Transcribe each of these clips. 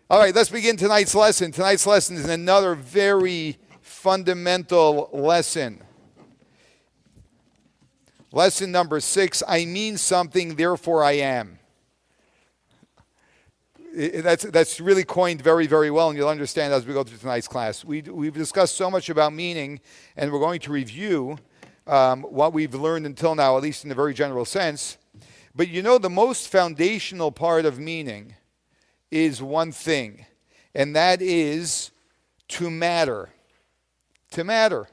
All right, let's begin tonight's lesson. Tonight's lesson is another very fundamental lesson. Lesson number 6, I mean something, therefore I am. That's really coined very, very well, and you'll understand as we go through tonight's class. We've discussed so much about meaning, and we're going to review what we've learned until now, at least in a very general sense. But you know, the most foundational part of meaning is one thing, and that is to matter. To matter.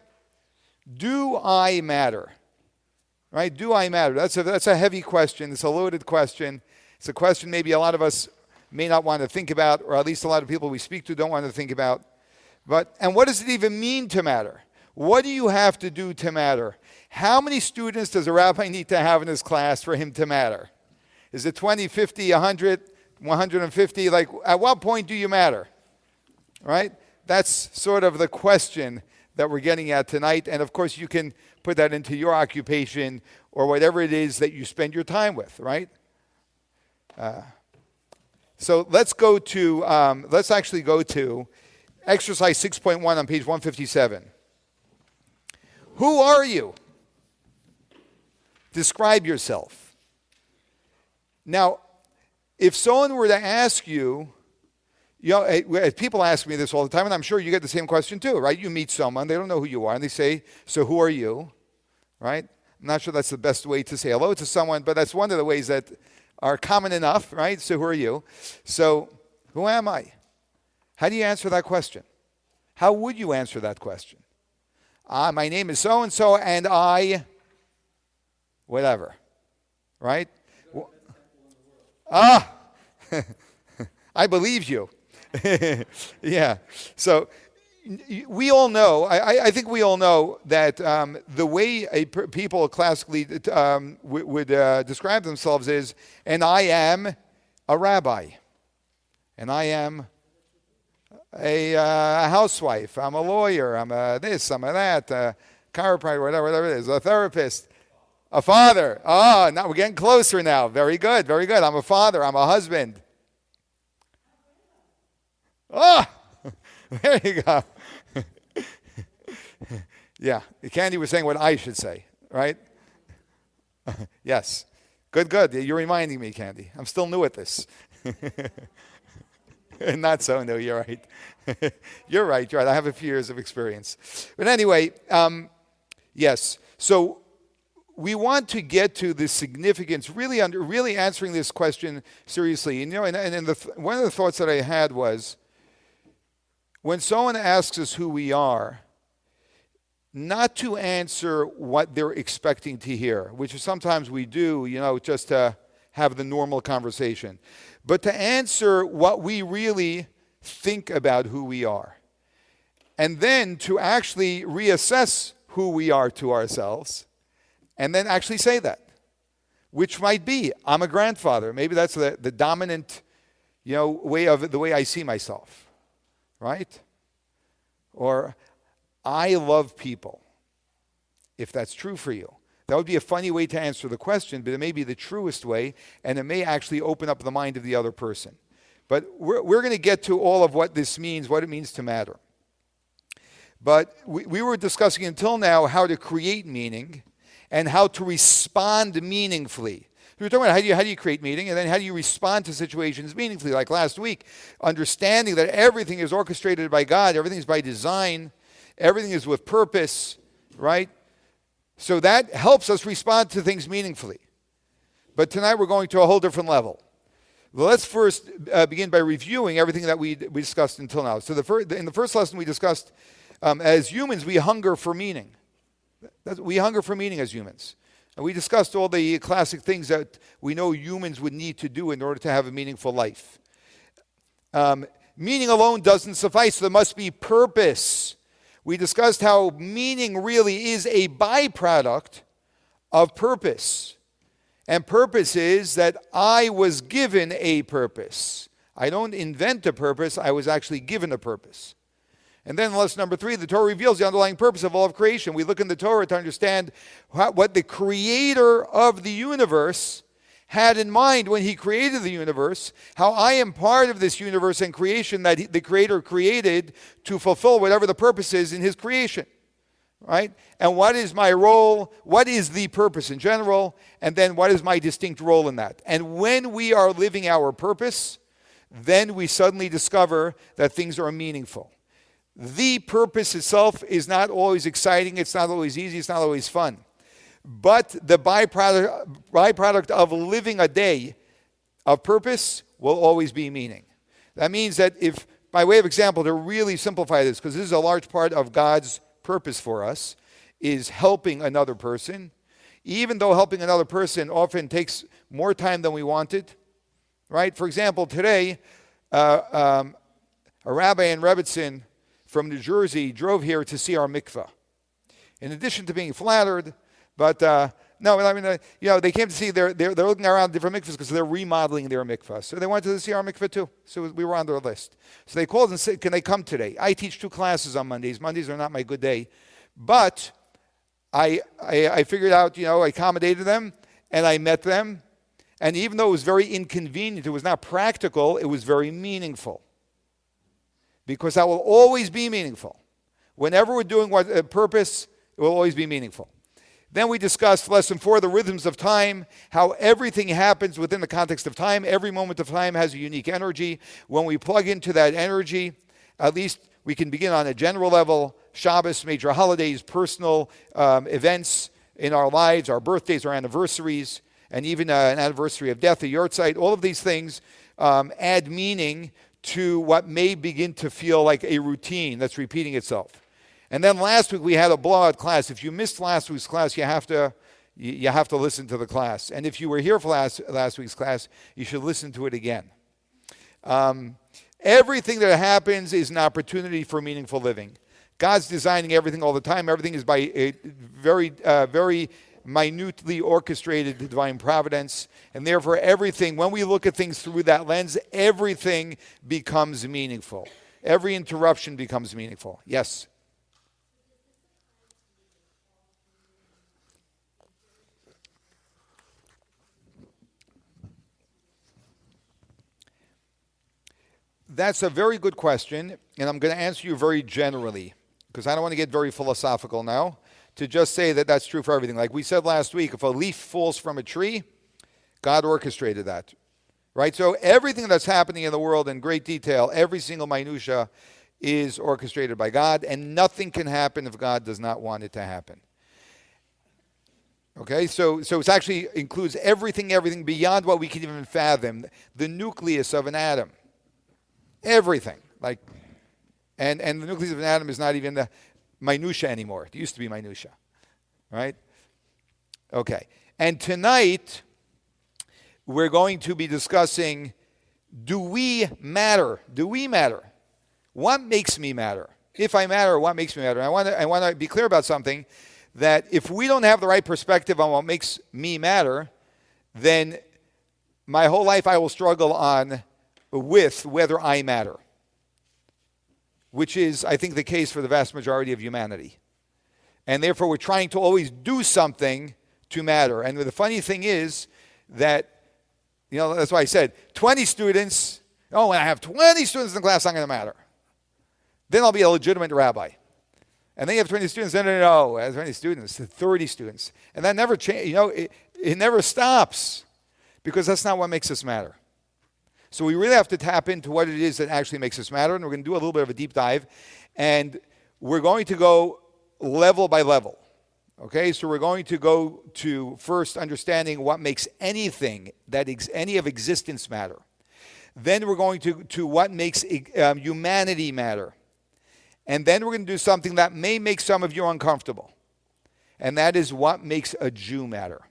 Do I matter? Right? Do I matter? That's a heavy question. It's a loaded question. It's a question maybe a lot of us may not want to think about, or at least a lot of people we speak to don't want to think about. And what does it even mean to matter? What do you have to do to matter? How many students does a rabbi need to have in his class for him to matter? Is it 20, 50, 100, 150? Like, at what point do you matter? Right? That's sort of the question that we're getting at tonight. And of course, you can put that into your occupation or whatever it is that you spend your time with, right? So let's actually go to exercise 6.1 on page 157. Who are you? Describe yourself. Now, if someone were to ask you, people ask me this all the time, and I'm sure you get the same question too, right? You meet someone, they don't know who you are, and they say, so who are you? Right? I'm not sure that's the best way to say hello to someone, but that's one of the ways that are common enough, right? So who are you? So who am I? How do you answer that question? How would you answer that question? My name is so-and-so, and I, whatever, right? I believe you. Yeah. So we all know, I think we all know that the way people classically would describe themselves is, and I am a rabbi, and I am a housewife, I'm a lawyer, I'm a this, I'm a that, a chiropractor, whatever it is, a therapist, a father. Oh, now we're getting closer now. Very good, very good. I'm a father, I'm a husband. Oh, there you go. Yeah, Candy was saying what I should say, right? Yes. Good. You're reminding me, Candy. I'm still new at this. Not so new, you're right. You're right. I have a few years of experience. But anyway, yes. So we want to get to the significance, really answering this question seriously. And one of the thoughts that I had was, when someone asks us who we are, not to answer what they're expecting to hear, which is sometimes we do, just to have the normal conversation, but to answer what we really think about who we are. And then to actually reassess who we are to ourselves, and then actually say that, which might be, I'm a grandfather. Maybe that's the dominant, way of the way I see myself. Right? Or, I love people, if that's true for you. That would be a funny way to answer the question, but it may be the truest way, and it may actually open up the mind of the other person. But we're going to get to all of what this means, what it means to matter. But we were discussing until now how to create meaning and how to respond meaningfully. We were talking about how do you create meaning, and then how do you respond to situations meaningfully, like last week, understanding that everything is orchestrated by God, everything is by design, everything is with purpose, right? So that helps us respond to things meaningfully. But tonight we're going to a whole different level. Well, let's first begin by reviewing everything that we discussed until now. So in the first lesson we discussed, as humans, we hunger for meaning. We hunger for meaning as humans. And we discussed all the classic things that we know humans would need to do in order to have a meaningful life. Meaning alone doesn't suffice. There must be purpose. We discussed how meaning really is a byproduct of purpose. And purpose is that I was given a purpose. I don't invent a purpose. I was actually given a purpose. And then lesson number 3, the Torah reveals the underlying purpose of all of creation. We look in the Torah to understand what the creator of the universe had in mind when he created the universe, how I am part of this universe and creation that the Creator created to fulfill whatever the purpose is in his creation, right? And what is my role? What is the purpose in general? And then what is my distinct role in that? And when we are living our purpose, then we suddenly discover that things are meaningful. The purpose itself is not always exciting, it's not always easy, it's not always fun. But the byproduct of living a day of purpose will always be meaning. That means that if, by way of example, to really simplify this, because this is a large part of God's purpose for us, is helping another person, even though helping another person often takes more time than we wanted, right? For example, today, a rabbi in Rebbitzin from New Jersey drove here to see our mikveh. In addition to being flattered, but no, I mean, they came to see, they're looking around different mikvahs because they're remodeling their mikvah. So they wanted to see our mikveh too. So we were on their list. So they called and said, can they come today? I teach 2 classes on Mondays. Mondays are not my good day. But I figured out, I accommodated them and I met them. And even though it was very inconvenient, it was not practical, it was very meaningful. Because that will always be meaningful. Whenever we're doing what a purpose, it will always be meaningful. Then we discussed lesson 4, the rhythms of time, how everything happens within the context of time. Every moment of time has a unique energy. When we plug into that energy, at least we can begin on a general level. Shabbos, major holidays, personal events in our lives, our birthdays, our anniversaries, and even an anniversary of death, a yortzeit. All of these things add meaning to what may begin to feel like a routine that's repeating itself. And then last week we had a blowout class. If you missed last week's class, you have to listen to the class. And if you were here for last week's class, you should listen to it again. Everything that happens is an opportunity for meaningful living. God's designing everything all the time. Everything is by a very minutely orchestrated divine providence. And therefore everything, when we look at things through that lens, everything becomes meaningful. Every interruption becomes meaningful. Yes? That's a very good question, and I'm going to answer you very generally, because I don't want to get very philosophical now, to just say that that's true for everything. Like we said last week, if a leaf falls from a tree, God orchestrated that, right? So everything that's happening in the world in great detail, every single minutia is orchestrated by God, and nothing can happen if God does not want it to happen. Okay, so it actually includes everything beyond what we can even fathom, the nucleus of an atom. Everything, and the nucleus of an atom is not even the minutia anymore. It used to be minutia, right? Okay, and tonight we're going to be discussing: do we matter? Do we matter? What makes me matter? If I matter, what makes me matter? I want to be clear about something: that if we don't have the right perspective on what makes me matter, then my whole life I will struggle with whether I matter, which is, I think, the case for the vast majority of humanity. And therefore, we're trying to always do something to matter. And the funny thing is that, that's why I said 20 students. Oh, when I have 20 students in the class, I'm going to matter. Then I'll be a legitimate rabbi. And then you have 20 students. No, 20 students, 30 students. And that never changes. It never stops, because that's not what makes us matter. So we really have to tap into what it is that actually makes us matter, and we're going to do a little bit of a deep dive, and we're going to go level by level. Okay, so we're going to go to first understanding what makes anything any of existence matter. Then we're going to what makes humanity matter. And then we're going to do something that may make some of you uncomfortable, and that is what makes a Jew matter.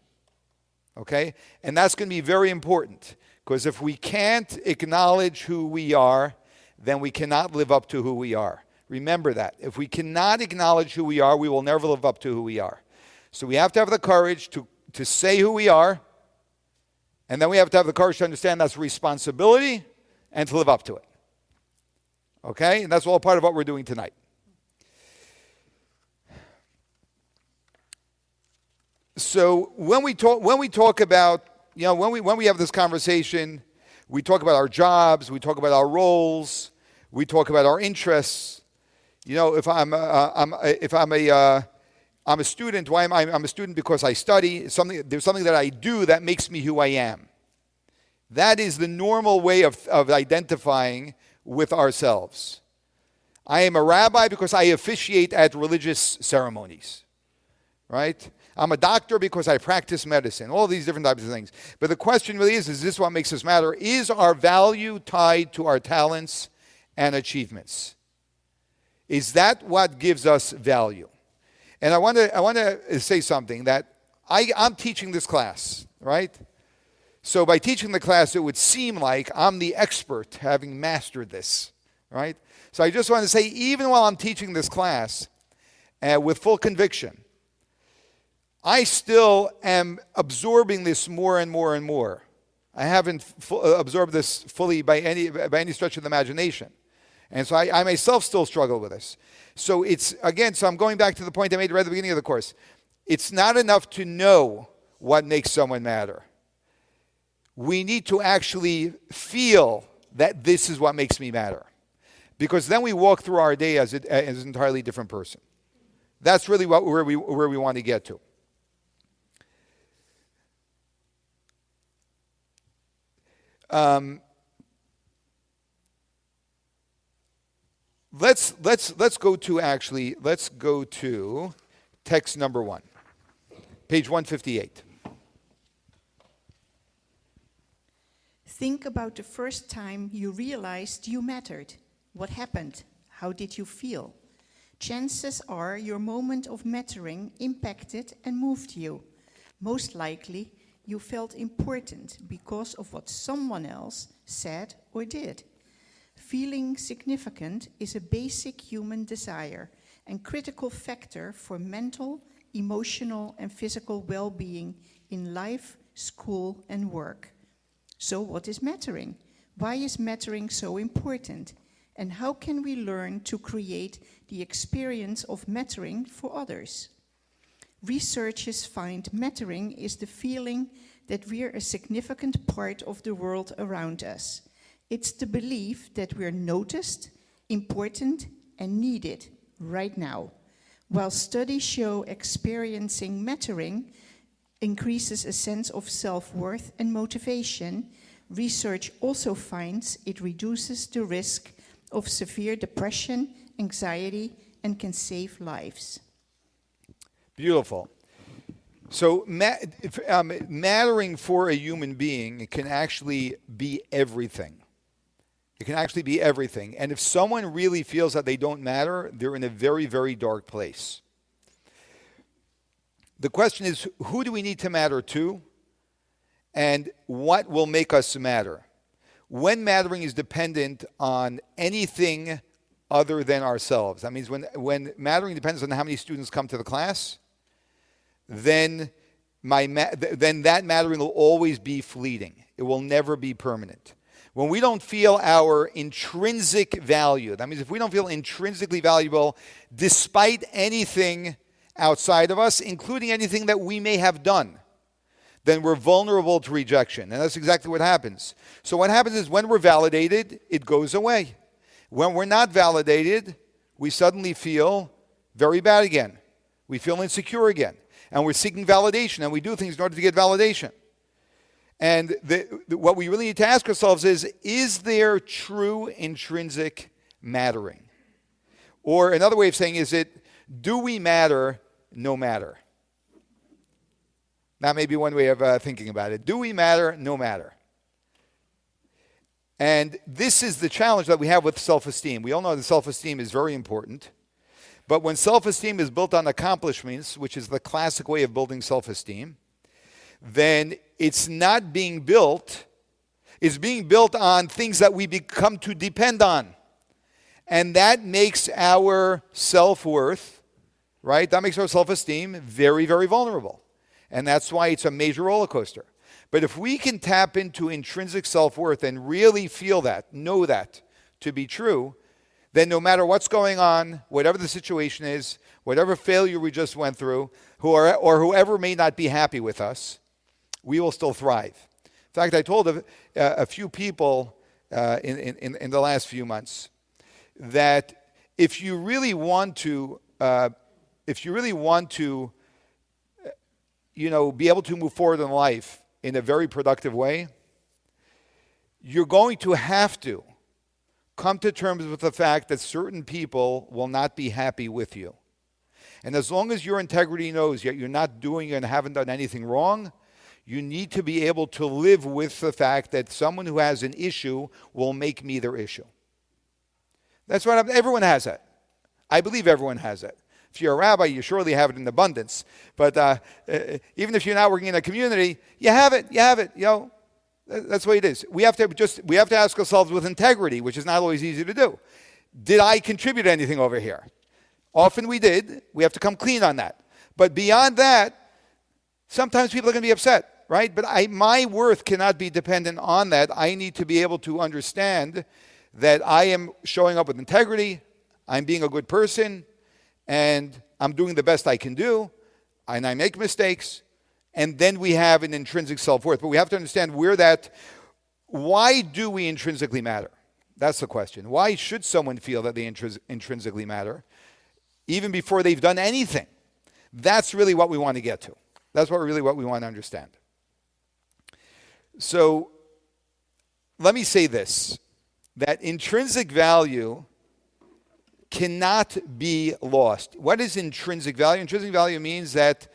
Okay, and that's going to be very important. Because if we can't acknowledge who we are, then we cannot live up to who we are. Remember that. If we cannot acknowledge who we are, we will never live up to who we are. So we have to have the courage to say who we are, and then we have to have the courage to understand that's a responsibility and to live up to it. Okay? And that's all part of what we're doing tonight. So when we talk about when we have this conversation, we talk about our jobs, we talk about our roles, we talk about our interests. If I'm a student, why am I'm a student because I study. There's something that I do that makes me who I am. That is the normal way of identifying with ourselves. I am a rabbi because I officiate at religious ceremonies, right? I'm a doctor because I practice medicine, all these different types of things. But the question really is this what makes us matter? Is our value tied to our talents and achievements? Is that what gives us value? And I want to say something that I'm teaching this class, right? So by teaching the class, it would seem like I'm the expert having mastered this, right? So I just want to say, even while I'm teaching this class with full conviction, I still am absorbing this more and more and more. I haven't absorbed this fully by any stretch of the imagination. And so I myself still struggle with this. So so I'm going back to the point I made right at the beginning of the course. It's not enough to know what makes someone matter. We need to actually feel that this is what makes me matter. Because then we walk through our day as an entirely different person. That's really where we want to get to. Let's go to text number 1, page 158. Think about the first time you realized you mattered. What happened? How did you feel? Chances are your moment of mattering impacted and moved you. Most likely, you felt important because of what someone else said or did. Feeling significant is a basic human desire and critical factor for mental, emotional, and physical well-being in life, school, and work. So what is mattering? Why is mattering so important? And how can we learn to create the experience of mattering for others? Researchers find mattering is the feeling that we're a significant part of the world around us. It's the belief that we're noticed, important, and needed right now. While studies show experiencing mattering increases a sense of self-worth and motivation, research also finds it reduces the risk of severe depression, anxiety, and can save lives. Beautiful. So mattering for a human being can actually be everything. It can actually be everything. And if someone really feels that they don't matter, they're in a very, very dark place. The question is, who do we need to matter to? And what will make us matter? When mattering is dependent on anything other than ourselves, that means when mattering depends on how many students come to the class, then that mattering will always be fleeting. It will never be permanent. When we don't feel our intrinsic value, that means if we don't feel intrinsically valuable despite anything outside of us, including anything that we may have done, then we're vulnerable to rejection. And that's exactly what happens. So what happens is when we're validated, it goes away. When we're not validated, we suddenly feel very bad again. We feel insecure again. And we're seeking validation, and we do things in order to get validation. And what we really need to ask ourselves is there true intrinsic mattering? Or another way of saying do we matter no matter? That may be one way of thinking about it. Do we matter no matter? And this is the challenge that we have with self-esteem. We all know that self-esteem is very important. But when self-esteem is built on accomplishments, which is the classic way of building self-esteem, then it's not being built. It's being built on things that we become to depend on. And that makes our self-worth, right? That makes our self-esteem very, very vulnerable. And that's why it's a major roller coaster. But if we can tap into intrinsic self-worth and really feel that, know that to be true, then no matter what's going on, whatever the situation is, whatever failure we just went through, or whoever may not be happy with us, we will still thrive. In fact, I told a few people in the last few months that if you really want to, be able to move forward in life in a very productive way, you're going to have to come to terms with the fact that certain people will not be happy with you. And as long as your integrity knows that you're not doing and haven't done anything wrong, you need to be able to live with the fact that someone who has an issue will make me their issue. That's what everyone has that. I believe everyone has that. If you're a rabbi, you surely have it in abundance. But even if you're not working in a community, you have it. That's what it is. We have to ask ourselves with integrity, which is not always easy to do. Did I contribute anything over here? Often we did. We have to come clean on that. But beyond that, sometimes people are going to be upset, right? But my worth cannot be dependent on that. I need to be able to understand that I am showing up with integrity, I'm being a good person, and I'm doing the best I can do, and I make mistakes, and then we have an intrinsic self-worth. But we have to understand why do we intrinsically matter? That's the question. Why should someone feel that they intrinsically matter, even before they've done anything? That's really what we want to get to. That's what we want to understand. So let me say this, that intrinsic value cannot be lost. What is intrinsic value? Intrinsic value means that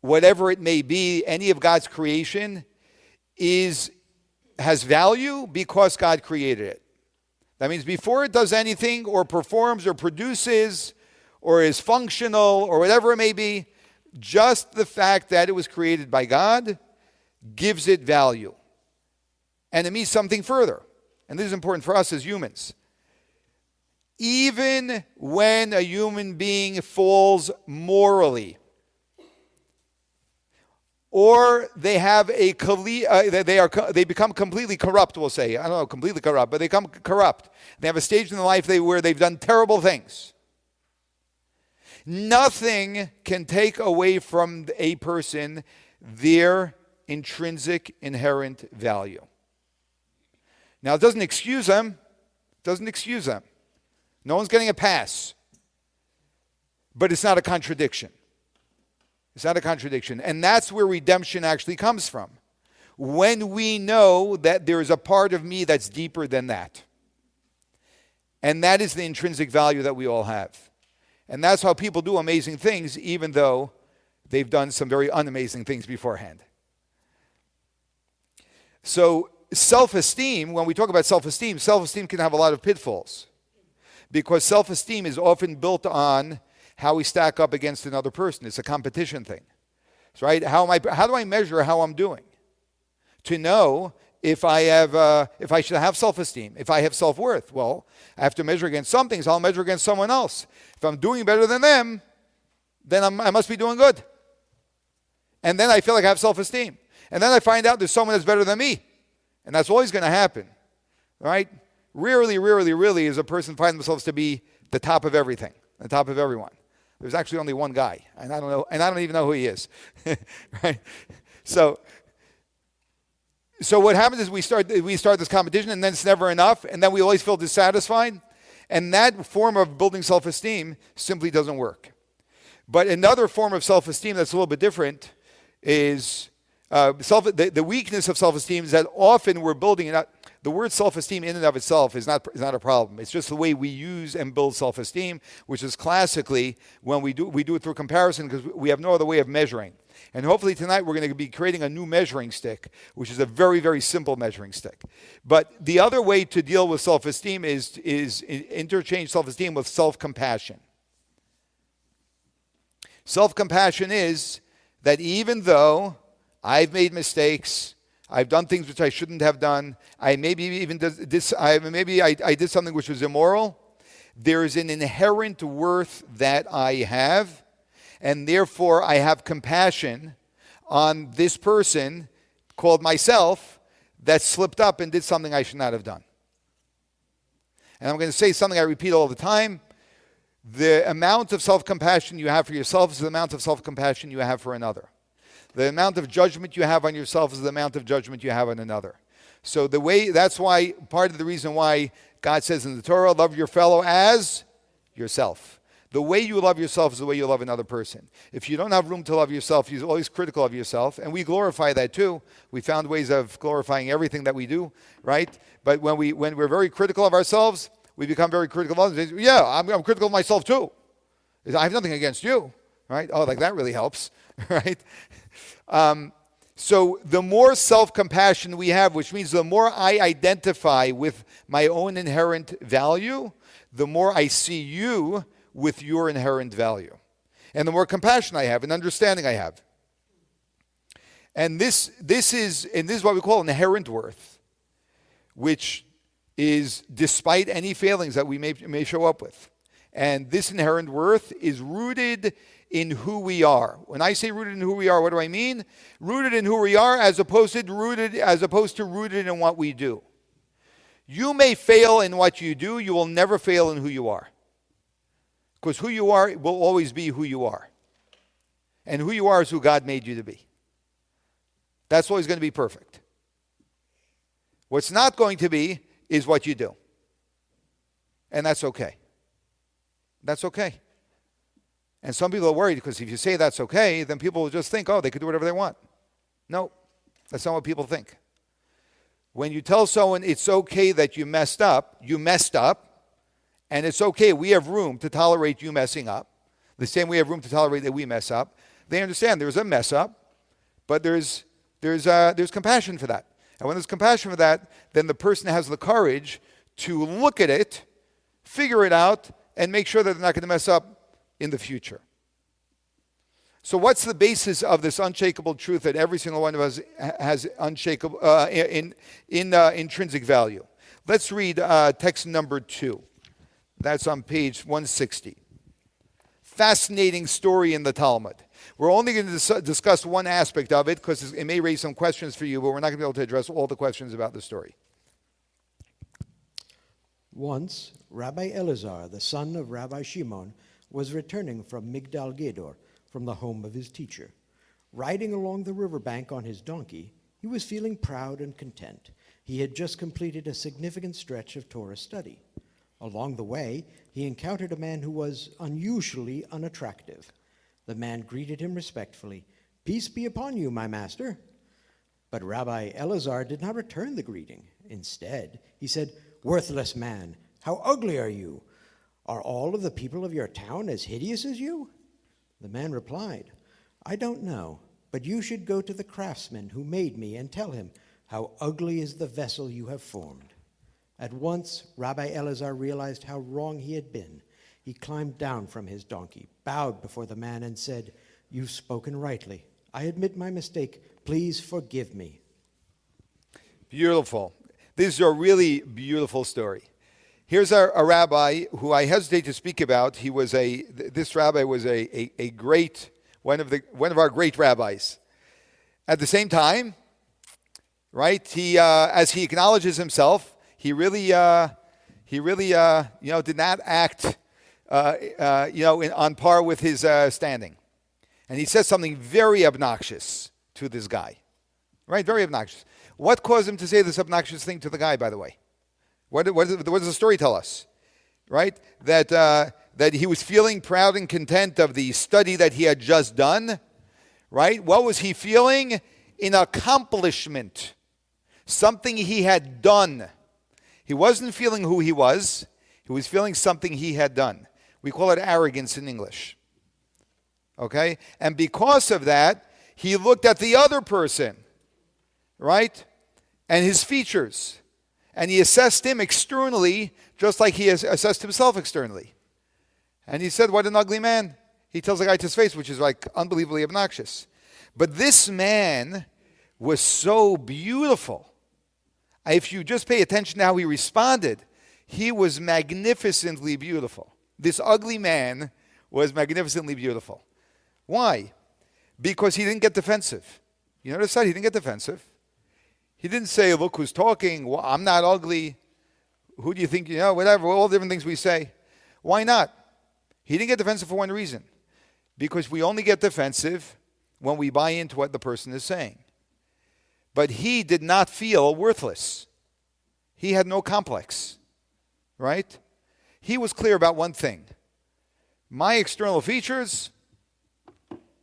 whatever it may be, any of God's creation has value because God created it. That means before it does anything or performs or produces or is functional or whatever it may be, just the fact that it was created by God gives it value. And it means something further. And this is important for us as humans. Even when a human being falls morally, or they have they become completely corrupt, we'll say. I don't know, completely corrupt, but they become corrupt. They have a stage in their life where they've done terrible things. Nothing can take away from a person their intrinsic, inherent value. Now, it doesn't excuse them. No one's getting a pass. But it's not a contradiction. And that's where redemption actually comes from. When we know that there is a part of me that's deeper than that. And that is the intrinsic value that we all have. And that's how people do amazing things, even though they've done some very unamazing things beforehand. So self-esteem, when we talk about self-esteem can have a lot of pitfalls. Because self-esteem is often built on how we stack up against another person. It's a competition thing. So, right? How do I measure how I'm doing? To know if I should have self-esteem, if I have self-worth. Well, I have to measure against some things. I'll measure against someone else. If I'm doing better than them, then I must be doing good. And then I feel like I have self-esteem. And then I find out there's someone that's better than me. And that's always going to happen. Right? Rarely is a person find themselves to be the top of everything, the top of everyone. There's actually only one guy, and I don't even know who he is. Right? So what happens is we start this competition, and then it's never enough, and then we always feel dissatisfied, and that form of building self-esteem simply doesn't work. But another form of self-esteem that's a little bit different is the weakness of self-esteem is that often we're building it. The word self-esteem in and of itself is not a problem. It's just the way we use and build self-esteem, which is classically when we do it through comparison because we have no other way of measuring. And hopefully tonight we're going to be creating a new measuring stick, which is a very, very simple measuring stick. But the other way to deal with self-esteem is interchange self-esteem with self-compassion. Self-compassion is that even though I've made mistakes, I've done things which I shouldn't have done, I did something which was immoral, there is an inherent worth that I have, and therefore I have compassion on this person called myself that slipped up and did something I should not have done. And I'm going to say something I repeat all the time. The amount of self-compassion you have for yourself is the amount of self-compassion you have for another. The amount of judgment you have on yourself is the amount of judgment you have on another. So that's why, part of the reason why God says in the Torah, love your fellow as yourself. The way you love yourself is the way you love another person. If you don't have room to love yourself, you're always critical of yourself. And we glorify that too. We found ways of glorifying everything that we do, right? But when we're very critical of ourselves, we become very critical of others. Yeah, I'm critical of myself too. I have nothing against you, right? Oh, like that really helps, right? So the more self-compassion we have, which means the more I identify with my own inherent value, the more I see you with your inherent value. And the more compassion I have and understanding I have. And this is what we call inherent worth, which is despite any failings that we may show up with. And this inherent worth is rooted in who we are. When I say rooted in who we are, what do I mean? Rooted in who we are as opposed to rooted in what we do. You may fail in what you do, you will never fail in who you are. Because who you are will always be who you are. And who you are is who God made you to be. That's always going to be perfect. What's not going to be is what you do. And that's okay. That's okay. And some people are worried because if you say that's okay, then people will just think, oh, they could do whatever they want. No, that's not what people think. When you tell someone it's okay that you messed up, and it's okay, we have room to tolerate you messing up, the same way we have room to tolerate that we mess up, they understand there's a mess up, but there's compassion for that. And when there's compassion for that, then the person has the courage to look at it, figure it out, and make sure that they're not going to mess up in the future. So what's the basis of this unshakable truth that every single one of us has unshakable intrinsic value? Let's read text number 2. That's on page 160. Fascinating story in the Talmud. We're only going to discuss one aspect of it because it may raise some questions for you, but we're not going to be able to address all the questions about the story. Once, Rabbi Elazar, the son of Rabbi Shimon, was returning from Migdal Gedor, from the home of his teacher. Riding along the riverbank on his donkey, he was feeling proud and content. He had just completed a significant stretch of Torah study. Along the way, he encountered a man who was unusually unattractive. The man greeted him respectfully. "Peace be upon you, my master." But Rabbi Elazar did not return the greeting. Instead, he said, "Worthless man, how ugly are you? Are all of the people of your town as hideous as you?" The man replied, "I don't know, but you should go to the craftsman who made me and tell him, how ugly is the vessel you have formed." At once, Rabbi Elazar realized how wrong he had been. He climbed down from his donkey, bowed before the man, and said, "You've spoken rightly. I admit my mistake. Please forgive me." Beautiful. This is a really beautiful story. Here's a rabbi who I hesitate to speak about. This rabbi was a great, one of our great rabbis. At the same time, right? He, as he acknowledges himself, he really did not act, on par with his standing, and he says something very obnoxious to this guy, right? Very obnoxious. What caused him to say this obnoxious thing to the guy, by the way? What does the story tell us? Right? That he was feeling proud and content of the study that he had just done. Right? What was he feeling? An accomplishment. Something he had done. He wasn't feeling who he was. He was feeling something he had done. We call it arrogance in English. Okay? And because of that, he looked at the other person. Right? And his features. And he assessed him externally, just like he has assessed himself externally. And he said, "What an ugly man." He tells the guy to his face, which is like unbelievably obnoxious. But this man was so beautiful. If you just pay attention to how he responded, he was magnificently beautiful. This ugly man was magnificently beautiful. Why? Because he didn't get defensive. You notice that? He didn't get defensive. He didn't say, "Look who's talking. Well, I'm not ugly. Who do you think you know?" Whatever, all the different things we say. Why not? He didn't get defensive for one reason. Because we only get defensive when we buy into what the person is saying. But he did not feel worthless. He had no complex, right? He was clear about one thing. My external features,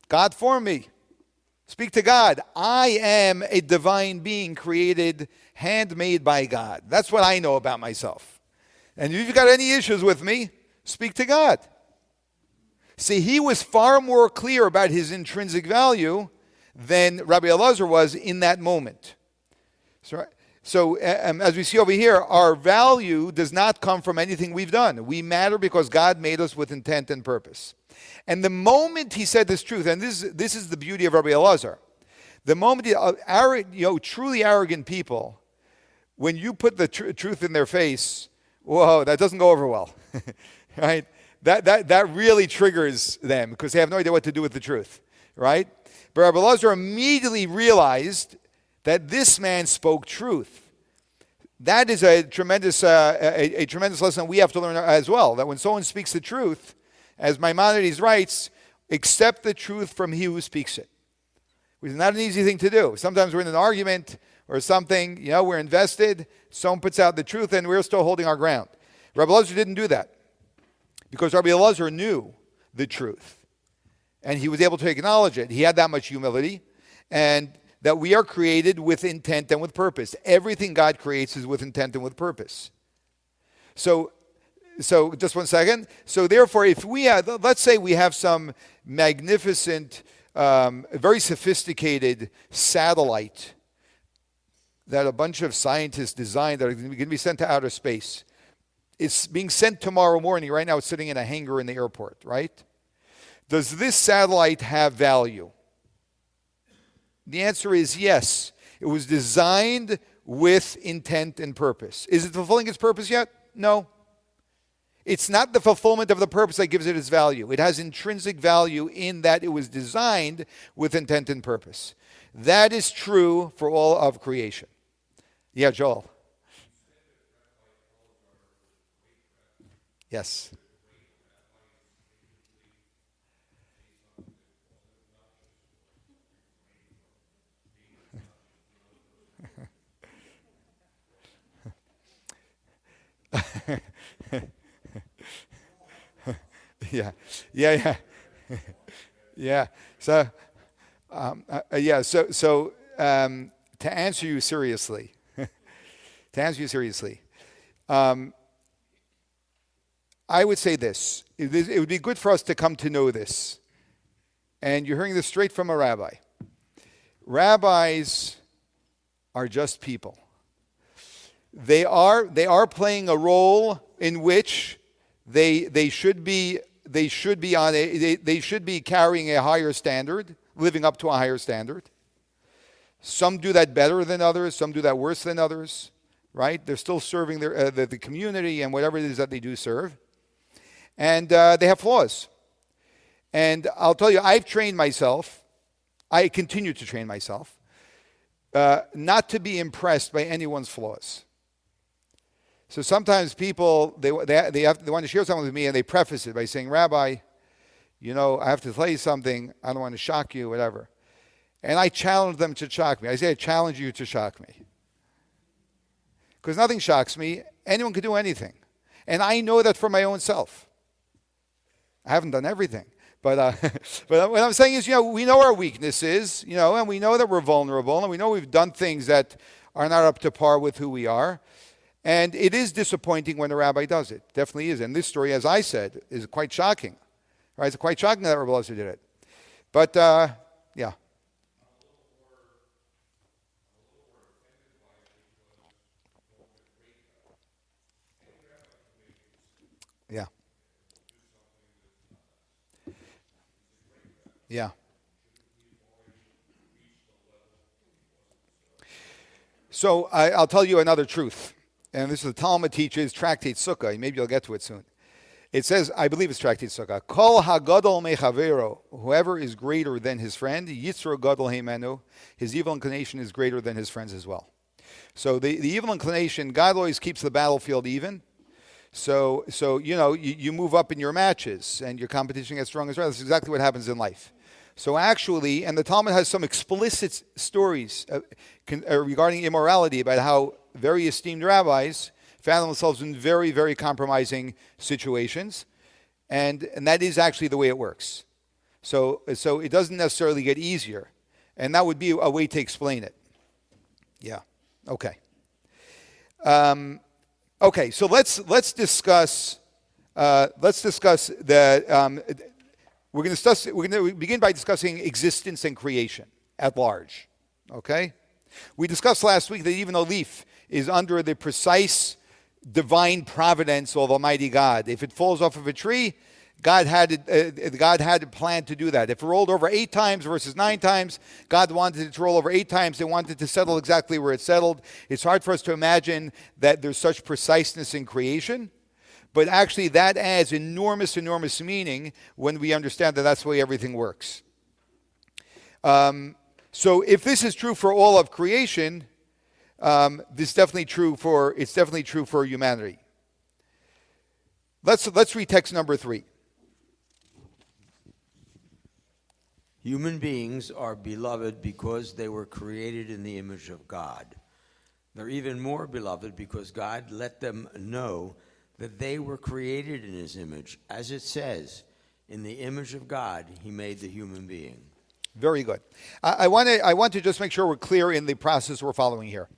God formed me. Speak to God. I am a divine being created, handmade by God. That's what I know about myself. And if you've got any issues with me, speak to God. See, he was far more clear about his intrinsic value than Rabbi Elazar was in that moment. So as we see over here, our value does not come from anything we've done. We matter because God made us with intent and purpose. And the moment he said this truth, and this is the beauty of Rabbi Elazar, the moment truly arrogant people, when you put the truth in their face, whoa, that doesn't go over well, right? That really triggers them because they have no idea what to do with the truth, right? But Rabbi Elazar immediately realized that this man spoke truth. That is a tremendous lesson we have to learn as well, that when someone speaks the truth, as Maimonides writes, accept the truth from he who speaks it. Which is not an easy thing to do. Sometimes we're in an argument or something, we're invested, someone puts out the truth and we're still holding our ground. Rabbi Elazar didn't do that because Rabbi Elazar knew the truth and he was able to acknowledge it. He had that much humility, and that we are created with intent and with purpose. Everything God creates is with intent and with purpose. So just 1 second. So therefore, if we have, let's say we have some magnificent, very sophisticated satellite that a bunch of scientists designed that are going to be sent to outer space. It's being sent tomorrow morning. Right now it's sitting in a hangar in the airport, right? Does this satellite have value? The answer is yes. It was designed with intent and purpose. Is it fulfilling its purpose yet? No. It's not the fulfillment of the purpose that gives it its value. It has intrinsic value in that it was designed with intent and purpose. That is true for all of creation. Yeah, Joel. Yes. Yeah. So, to answer you seriously, I would say this. It would be good for us to come to know this. And you're hearing this straight from a rabbi. Rabbis are just people. They are playing a role in which they should be carrying a higher standard, living up to a higher standard. Some do that better than others. Some do that worse than others. Right? They're still serving the community and whatever it is that they do serve, and they have flaws. And I'll tell you, I've trained myself. I continue to train myself not to be impressed by anyone's flaws. So sometimes people, they want to share something with me and they preface it by saying, Rabbi, I have to tell you something. I don't want to shock you, whatever. And I challenge them to shock me. I say, I challenge you to shock me. Because nothing shocks me. Anyone can do anything. And I know that for my own self. I haven't done everything. But what I'm saying is, we know our weaknesses, and we know that we're vulnerable, and we know we've done things that are not up to par with who we are. And it is disappointing when a rabbi does it. Definitely is. And this story, as I said, is quite shocking. Right? It's quite shocking that Rabbi Elazar did it. But, yeah. Yeah. Yeah. So I'll tell you another truth. And this is the Talmud teaches, Tractate Sukkah. Maybe you'll get to it soon. It says, I believe it's Tractate Sukkah, Kol hagadol mechavero, whoever is greater than his friend, yitzro gadol heimenu, his evil inclination is greater than his friends as well. So the evil inclination, God always keeps the battlefield even. So you move up in your matches and your competition gets stronger as well. That's exactly what happens in life. So actually, and the Talmud has some explicit stories regarding immorality about how very esteemed rabbis found themselves in very, very compromising situations. And that is actually the way it works. So it doesn't necessarily get easier. And that would be a way to explain it. Yeah. Okay. Okay. So let's discuss the. We're going to begin by discussing existence and creation at large. Okay. We discussed last week that even a leaf is under the precise divine providence of Almighty God. If it falls off of a tree, God had planned to do that. If it rolled over 8 times versus 9 times, God wanted it to roll over 8 times. They wanted it to settle exactly where it settled. It's hard for us to imagine that there's such preciseness in creation, but actually that adds enormous, enormous meaning when we understand that that's the way everything works. So if this is true for all of creation, it's definitely true for humanity. Let's read text number 3. Human beings are beloved because they were created in the image of God. They're even more beloved because God let them know that they were created in his image. As it says, in the image of God, he made the human being. Very good. I want to just make sure we're clear in the process we're following here.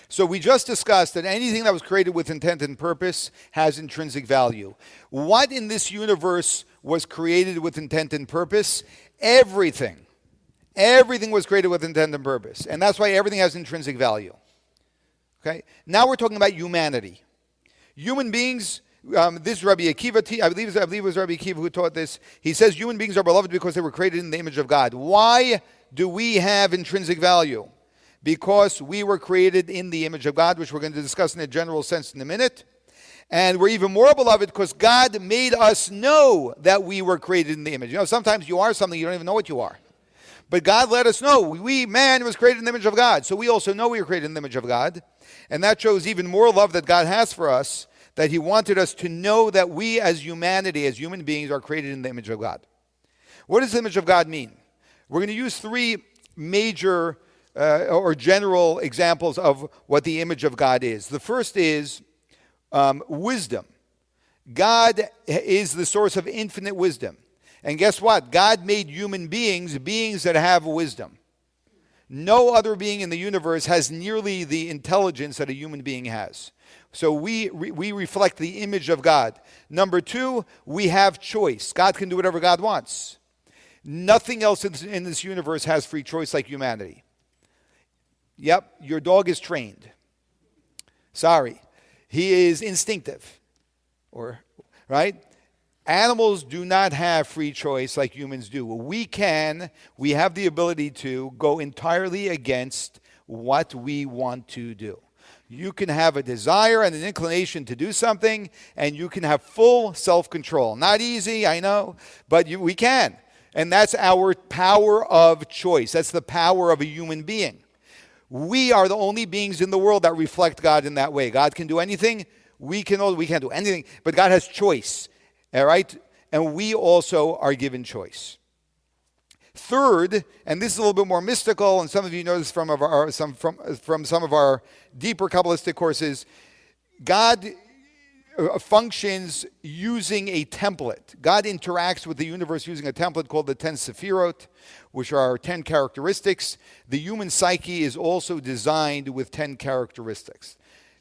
So we just discussed that anything that was created with intent and purpose has intrinsic value. What in this universe was created with intent and purpose? Everything. Everything was created with intent and purpose. And that's why everything has intrinsic value. Okay? Now we're talking about humanity. Human beings, this is Rabbi Akiva, I believe it was Rabbi Akiva who taught this. He says human beings are beloved because they were created in the image of God. Why do we have intrinsic value? Because we were created in the image of God, which we're going to discuss in a general sense in a minute. And we're even more beloved because God made us know that we were created in the image. You know, sometimes you are something you don't even know what you are. But God let us know. Man was created in the image of God. So we also know we were created in the image of God. And that shows even more love that God has for us, that he wanted us to know that we as humanity, as human beings, are created in the image of God. What does the image of God mean? We're going to use 3 major or general examples of what the image of God is. The first is wisdom. God is the source of infinite wisdom. And guess what? God made human beings that have wisdom. No other being in the universe has nearly the intelligence that a human being has. So we reflect the image of God. Number 2, we have choice. God can do whatever God wants. Nothing else in this universe has free choice like humanity. Yep, your dog is trained. Sorry. He is instinctive. Right? Animals do not have free choice like humans do. We have the ability to go entirely against what we want to do. You can have a desire and an inclination to do something, and you can have full self-control. Not easy, I know, but we can. And that's our power of choice. That's the power of a human being. We are the only beings in the world that reflect God in that way. God can do anything. We can't do anything, but God has choice. All right? And we also are given choice. Third, and this is a little bit more mystical, and some of you know this from some of our deeper Kabbalistic courses, God functions using a template. God interacts with the universe using a template called the 10 Sefirot, which are 10 characteristics. The human psyche is also designed with 10 characteristics.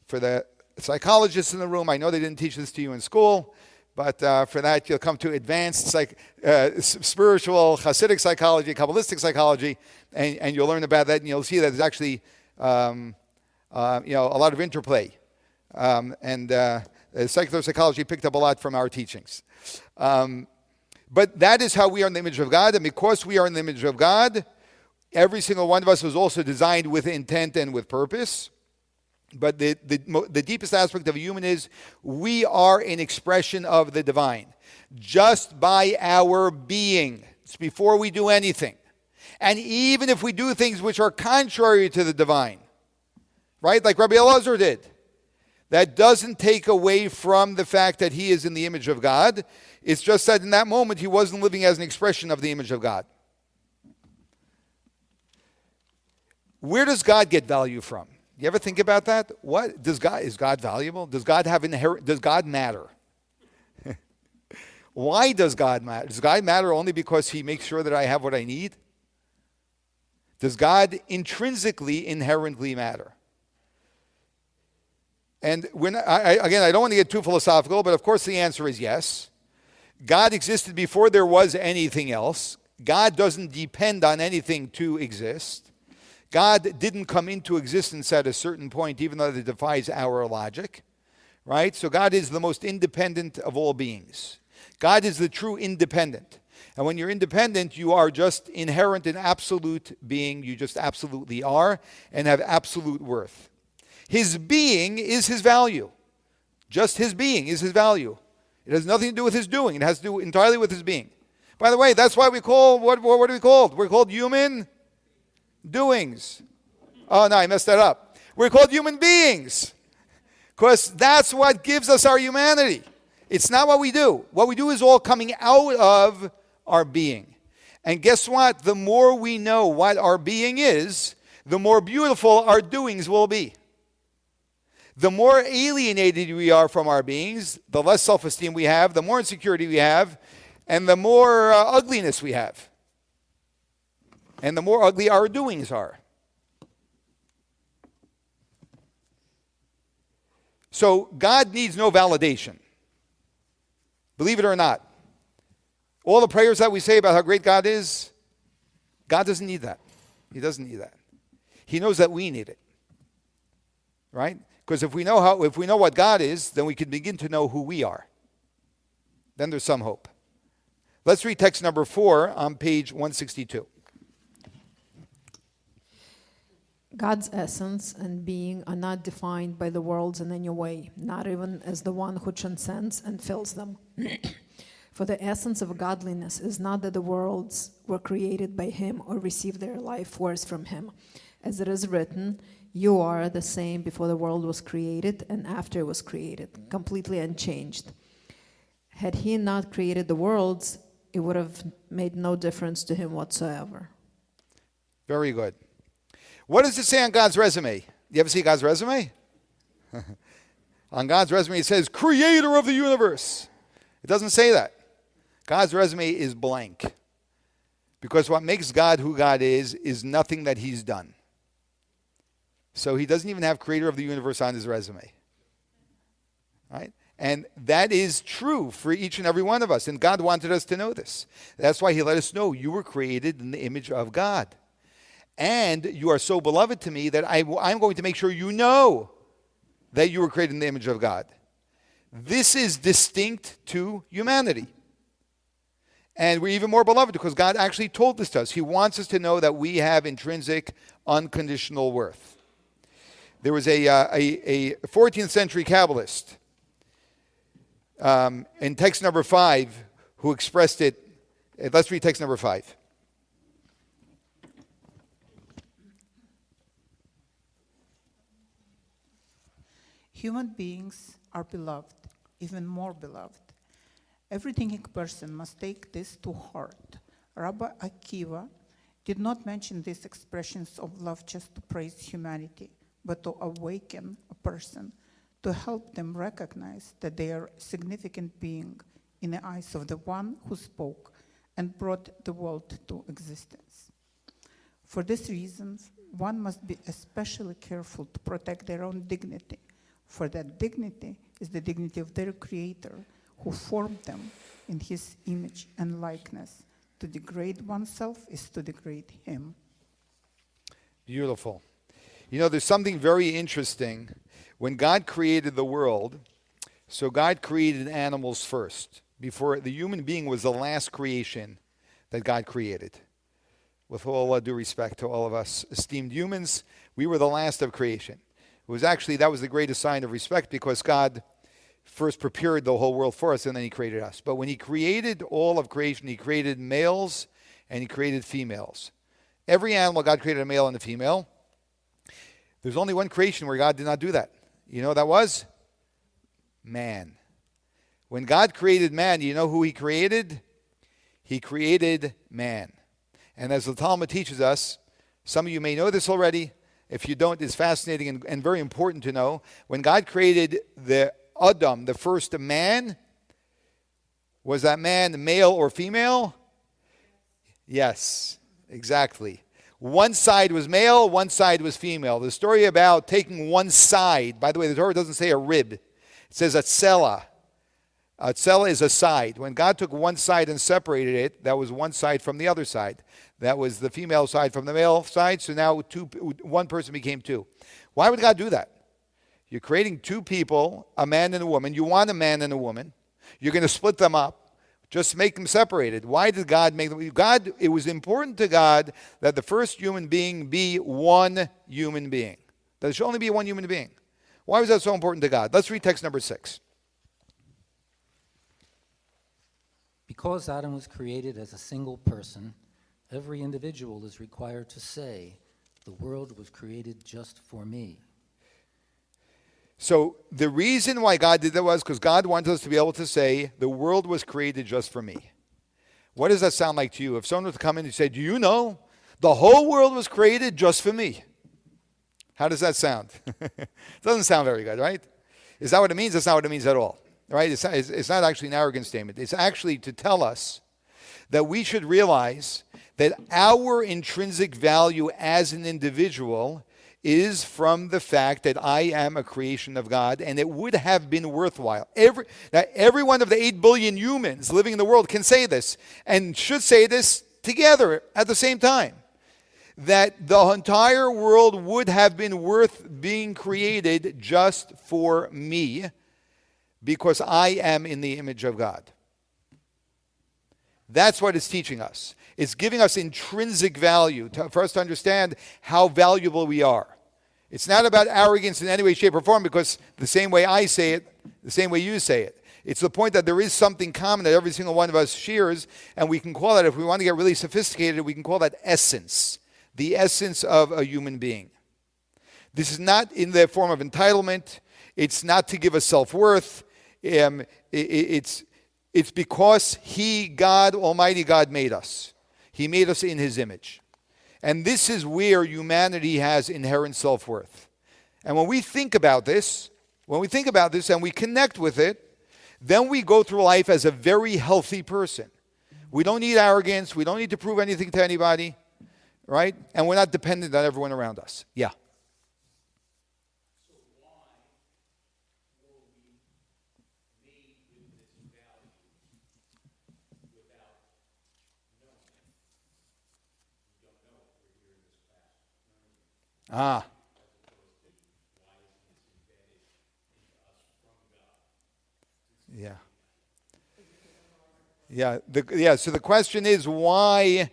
For the psychologists in the room, I know they didn't teach this to you in school, but for that you'll come to advanced spiritual Hasidic psychology, Kabbalistic psychology, and you'll learn about that, and you'll see that there's actually a lot of interplay. Secular psychology picked up a lot from our teachings. But that is how we are in the image of God, and because we are in the image of God, every single one of us was also designed with intent and with purpose. But the deepest aspect of a human is we are an expression of the divine. Just by our being. It's before we do anything. And even if we do things which are contrary to the divine, right? Like Rabbi Elazar did. That doesn't take away from the fact that he is in the image of God. It's just that in that moment he wasn't living as an expression of the image of God. Where does God get value from? You ever think about that? What is God valuable? Does God matter? Why does God matter? Does God matter only because he makes sure that I have what I need? Does God intrinsically, inherently matter? And again, I don't want to get too philosophical, but of course the answer is yes. God existed before there was anything else. God doesn't depend on anything to exist. God didn't come into existence at a certain point, even though it defies our logic, right? So God is the most independent of all beings. God is the true independent. And when you're independent, you are just inherent in absolute being. You just absolutely are and have absolute worth. His being is his value. Just his being is his value. It has nothing to do with his doing. It has to do entirely with his being. By the way, that's why we call, what are we called? We're called human doings. Oh, no, I messed that up. We're called human beings because that's what gives us our humanity. It's not what we do. What we do is all coming out of our being. And guess what? The more we know what our being is, the more beautiful our doings will be. The more alienated we are from our beings, the less self-esteem we have, the more insecurity we have, and the more ugliness we have. And the more ugly our doings are. So God needs no validation. Believe it or not. All the prayers that we say about how great God is, God doesn't need that. He doesn't need that. He knows that we need it. Right? Because if we know what God is, then we can begin to know who we are. Then there's some hope. Let's read text number 4 on page 162. God's essence and being are not defined by the worlds in any way, not even as the one who transcends and fills them. For the essence of godliness is not that the worlds were created by him or received their life force from him. As it is written, you are the same before the world was created and after it was created, completely unchanged. Had he not created the worlds, it would have made no difference to him whatsoever. Very good. What does it say on God's resume? You ever see God's resume? On God's resume it says, creator of the universe. It doesn't say that. God's resume is blank. Because what makes God who God is nothing that he's done. So he doesn't even have creator of the universe on his resume. Right? And that is true for each and every one of us. And God wanted us to know this. That's why he let us know you were created in the image of God. And you are so beloved to me that I'm going to make sure you know that you were created in the image of God. This is distinct to humanity. And we're even more beloved because God actually told this to us. He wants us to know that we have intrinsic, unconditional worth. There was a 14th century Kabbalist in text number 5 who expressed it. Let's read text number 5. Human beings are beloved, even more beloved. Every thinking person must take this to heart. Rabbi Akiva did not mention these expressions of love just to praise humanity, but to awaken a person, to help them recognize that they are a significant being in the eyes of the one who spoke and brought the world to existence. For this reason, one must be especially careful to protect their own dignity, for that dignity is the dignity of their Creator, who formed them in his image and likeness. To degrade oneself is to degrade him. Beautiful. You know, there's something very interesting. When God created the world, so God created animals first. Before the human being was the last creation that God created. With all due respect to all of us esteemed humans, we were the last of creation. It was actually, that was the greatest sign of respect because God first prepared the whole world for us and then he created us. But when he created all of creation, he created males and he created females. Every animal, God created a male and a female. There's only one creation where God did not do that. You know what that was? Man. When God created man, you know who he created? He created man. And as the Talmud teaches us, Some of you may know this already. If you don't, it's fascinating and very important to know. When God created the Adam, the first man, was that man male or female? Yes, exactly. One side was male, one side was female. The story about taking one side, by the way, the Torah doesn't say a rib. It says a tzela. A tzela is a side. When God took one side and separated it, that was one side from the other side. That was the female side from the male side, so now one person became two. Why would God do that? You're creating two people, a man and a woman. You want a man and a woman. You're going to split them up. Just make them separated. Why did God make them? It was important to God that the first human being be one human being. That there should only be one human being. Why was that so important to God? Let's read text number 6. Because Adam was created as a single person, every individual is required to say, "The world was created just for me." So the reason why God did that was because God wanted us to be able to say, the world was created just for me. What does that sound like to you? If someone were to come in and say, do you know the whole world was created just for me? How does that sound? It doesn't sound very good, right? Is that what it means? That's not what it means at all, right? It's not actually an arrogant statement. It's actually to tell us that we should realize that our intrinsic value as an individual is from the fact that I am a creation of God, and it would have been worthwhile. Every one of the 8 billion humans living in the world can say this, and should say this together at the same time, that the entire world would have been worth being created just for me, because I am in the image of God. That's what it's teaching us. It's giving us intrinsic value for us to understand how valuable we are. It's not about arrogance in any way, shape, or form, because the same way I say it, the same way you say it. It's the point that there is something common that every single one of us shares, and we can call that, if we want to get really sophisticated, we can call that essence, the essence of a human being. This is not in the form of entitlement. It's not to give us self-worth. It's because He, God, Almighty God, made us. He made us in His image. And this is where humanity has inherent self-worth. And when we think about this and we connect with it, then we go through life as a very healthy person. We don't need arrogance. We don't need to prove anything to anybody, right? And we're not dependent on everyone around us. Yeah. Yeah. So the question is, why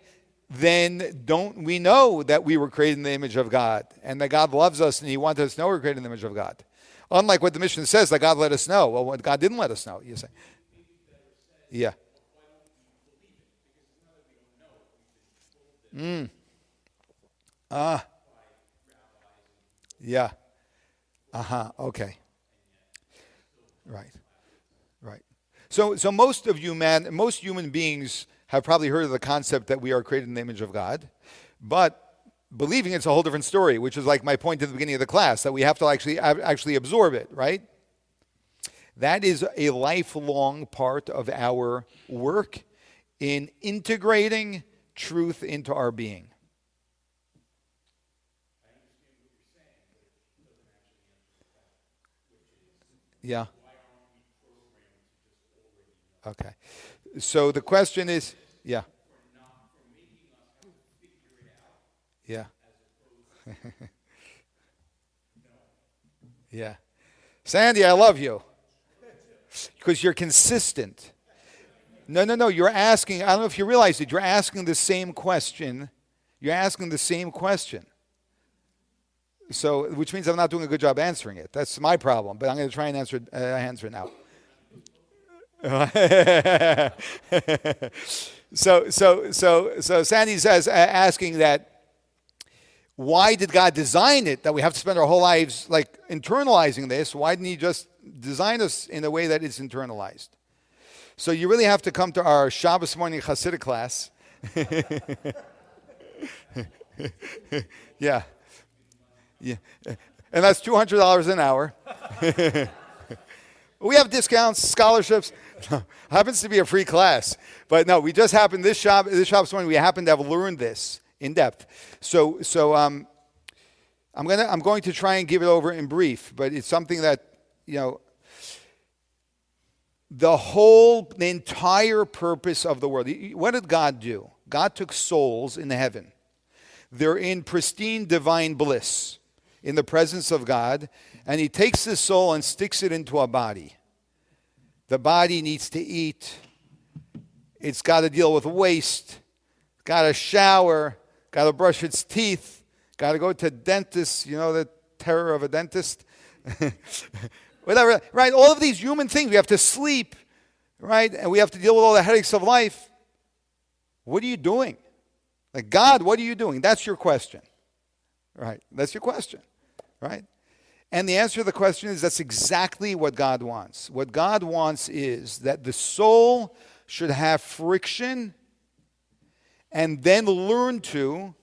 then don't we know that we were created in the image of God, and that God loves us and He wants us to know we're created in the image of God? Unlike what the mission says, that God let us know. Well, what God didn't let us know, you say. Yeah. Yeah. Okay. Right. So most human beings have probably heard of the concept that we are created in the image of God, but believing it's a whole different story, which is like my point at the beginning of the class, that we have to actually absorb it, right? That is a lifelong part of our work in integrating truth into our being. Yeah. Okay. So the question is, yeah. Yeah. Yeah. Sandy, I love you. Because you're consistent. No. You're asking, I don't know if you realize it, you're asking the same question. So, which means I'm not doing a good job answering it. That's my problem, but I'm going to try and answer it now. So Sandy says, asking that, why did God design it that we have to spend our whole lives like internalizing this? Why didn't He just design us in a way that it's internalized? So you really have to come to our Shabbos morning Hasidic class. Yeah. Yeah. And that's $200 an hour. We have discounts, scholarships. Happens to be a free class. But no, we just happened, this shop's one, we happen to have learned this in depth. So I'm going to try and give it over in brief, but it's something that, the entire purpose of the world. What did God do? God took souls in heaven. They're in pristine divine bliss in the presence of God, and he takes this soul and sticks it into a body. The body needs to eat. It's got to deal with waste. Got to shower. Got to brush its teeth. Got to go to dentist. You know the terror of a dentist? Whatever, right? All of these human things. We have to sleep, right? And we have to deal with all the headaches of life. What are you doing? Like, God, what are you doing? That's your question, right? That's your question, right? And the answer to the question is that's exactly what God wants. What God wants is that the soul should have friction and then learn to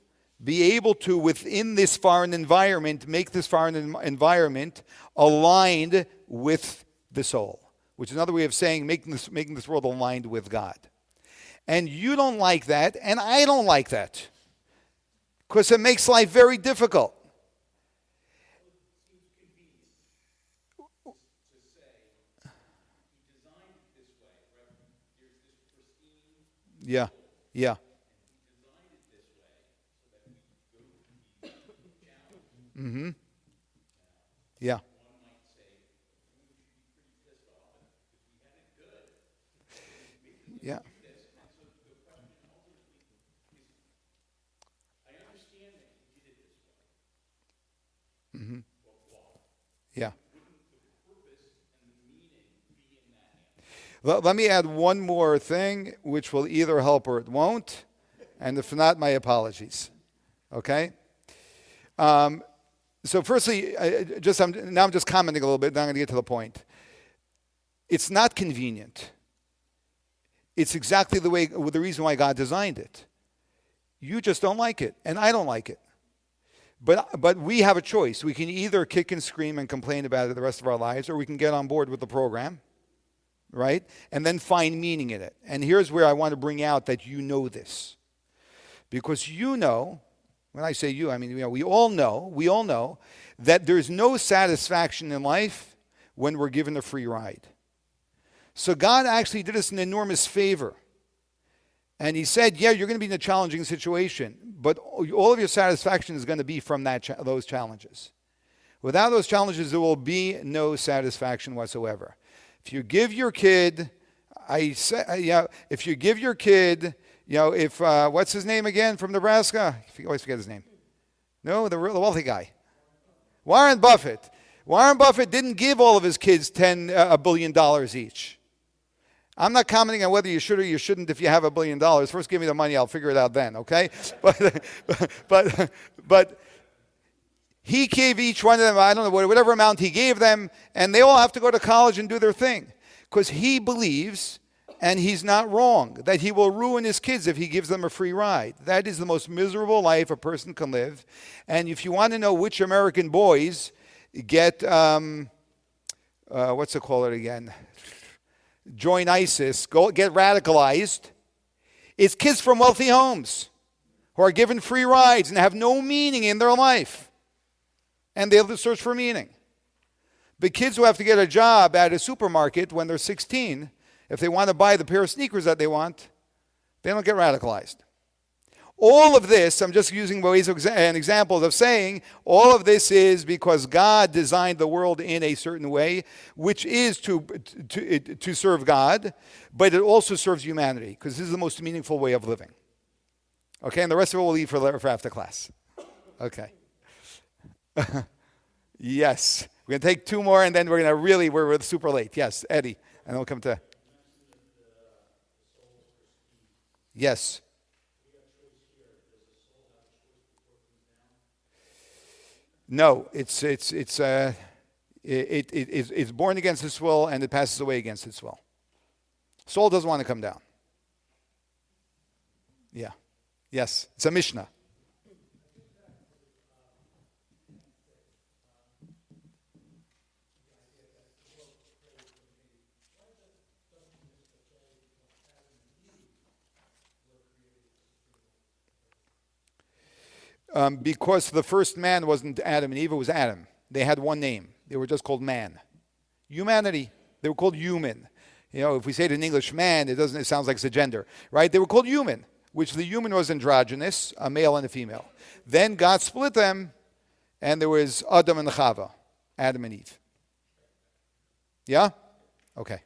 be able to, within this foreign environment, make this foreign environment aligned with the soul, which is another way of saying making this world aligned with God. And you don't like that, and I don't like that, because it makes life very difficult. Yeah, yeah. Mm-hmm. Yeah. Yeah. Mm-hmm. Yeah. Let me add one more thing, which will either help or it won't. And if not, my apologies. Okay? So firstly, I'm just commenting a little bit, then I'm going to get to the point. It's not convenient. It's exactly the reason why God designed it. You just don't like it, and I don't like it. But we have a choice. We can either kick and scream and complain about it the rest of our lives, or we can get on board with the program, right? And then find meaning in it. And here's where I want to bring out that you know this. Because you know, when I say you, I mean, we all know that there's no satisfaction in life when we're given a free ride. So God actually did us an enormous favor. And he said, yeah, you're going to be in a challenging situation, but all of your satisfaction is going to be from those challenges. Without those challenges, there will be no satisfaction whatsoever. If you give your kid, what's his name again from Nebraska? I always forget his name. No, the wealthy guy. Warren Buffett. Warren Buffett didn't give all of his kids $1 billion each. I'm not commenting on whether you should or you shouldn't if you have $1 billion. First give me the money, I'll figure it out then, okay? But he gave each one of them, I don't know, whatever amount he gave them, and they all have to go to college and do their thing. Because he believes, and he's not wrong, that he will ruin his kids if he gives them a free ride. That is the most miserable life a person can live. And if you want to know which American boys get, what's it called again? Join ISIS, go get radicalized. It's kids from wealthy homes who are given free rides and have no meaning in their life. And they have to search for meaning. But kids who have to get a job at a supermarket when they're 16, if they want to buy the pair of sneakers that they want, they don't get radicalized. All of this, I'm just using ways and examples of saying, all of this is because God designed the world in a certain way, which is to serve God, but it also serves humanity, because this is the most meaningful way of living. Okay, and the rest of it we'll leave for after class. Okay. Yes. We're going to take two more, and then we're super late. Yes, Eddie. And then we'll come to... Yes. No, it's born against its will, and it passes away against its will. Soul doesn't want to come down. Yeah. Yes. It's a Mishnah. because the first man wasn't Adam and Eve, it was Adam. They had one name. They were just called man. Humanity. They were called human. You know, if we say it in English, man, it sounds like it's a gender, right? They were called human, which the human was androgynous, a male and a female. Then God split them, and there was Adam and Chava, Adam and Eve. Yeah? Okay.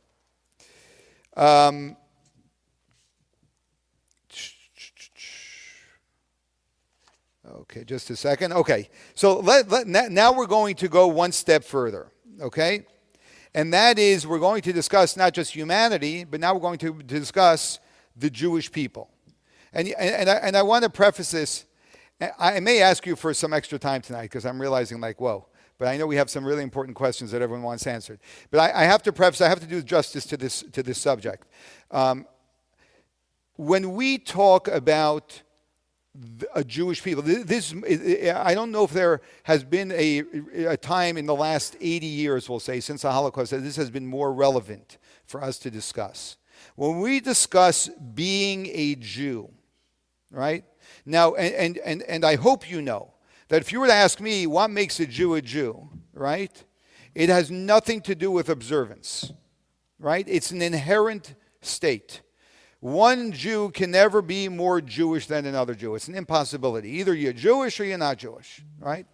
Okay, just a second. Okay, so now we're going to go one step further, okay? And that is, we're going to discuss not just humanity, but now we're going to discuss the Jewish people. And I want to preface this. I may ask you for some extra time tonight because I'm realizing, like, whoa. But I know we have some really important questions that everyone wants answered. But I have to preface, I have to do justice to this subject. When we talk about a Jewish people, I don't know if there has been a time in the last 80 years, we'll say, since the Holocaust, that this has been more relevant for us to discuss. When we discuss being a Jew, right? Now, and I hope you know that if you were to ask me what makes a Jew, right? It has nothing to do with observance, right? It's an inherent state. One Jew can never be more Jewish than another Jew. It's an impossibility. Either you're Jewish or you're not Jewish, right?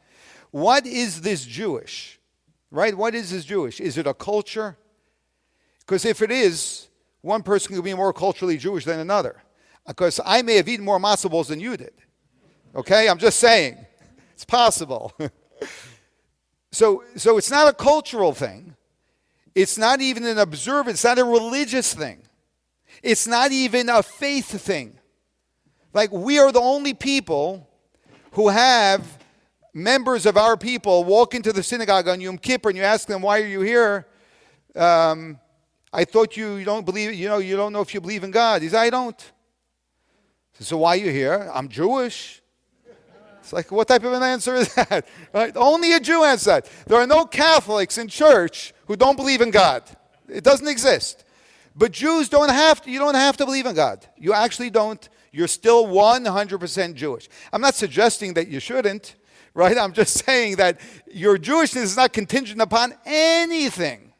What is this Jewish, right? What is this Jewish? Is it a culture? Because if it is, one person could be more culturally Jewish than another. Because I may have eaten more matzo balls than you did. Okay? I'm just saying. It's possible. So it's not a cultural thing. It's not even an observance. It's not a religious thing. It's not even a faith thing. Like, we are the only people who have members of our people walk into the synagogue on Yom Kippur and you ask them, why are you here? I thought you don't believe, you don't know if you believe in God. He said, I don't. So why are you here? I'm Jewish. It's like, what type of an answer is that? Right? Only a Jew answers that. There are no Catholics in church who don't believe in God. It doesn't exist. But Jews don't have to, you don't have to believe in God. You actually don't. You're still 100% Jewish. I'm not suggesting that you shouldn't, right? I'm just saying that your Jewishness is not contingent upon anything.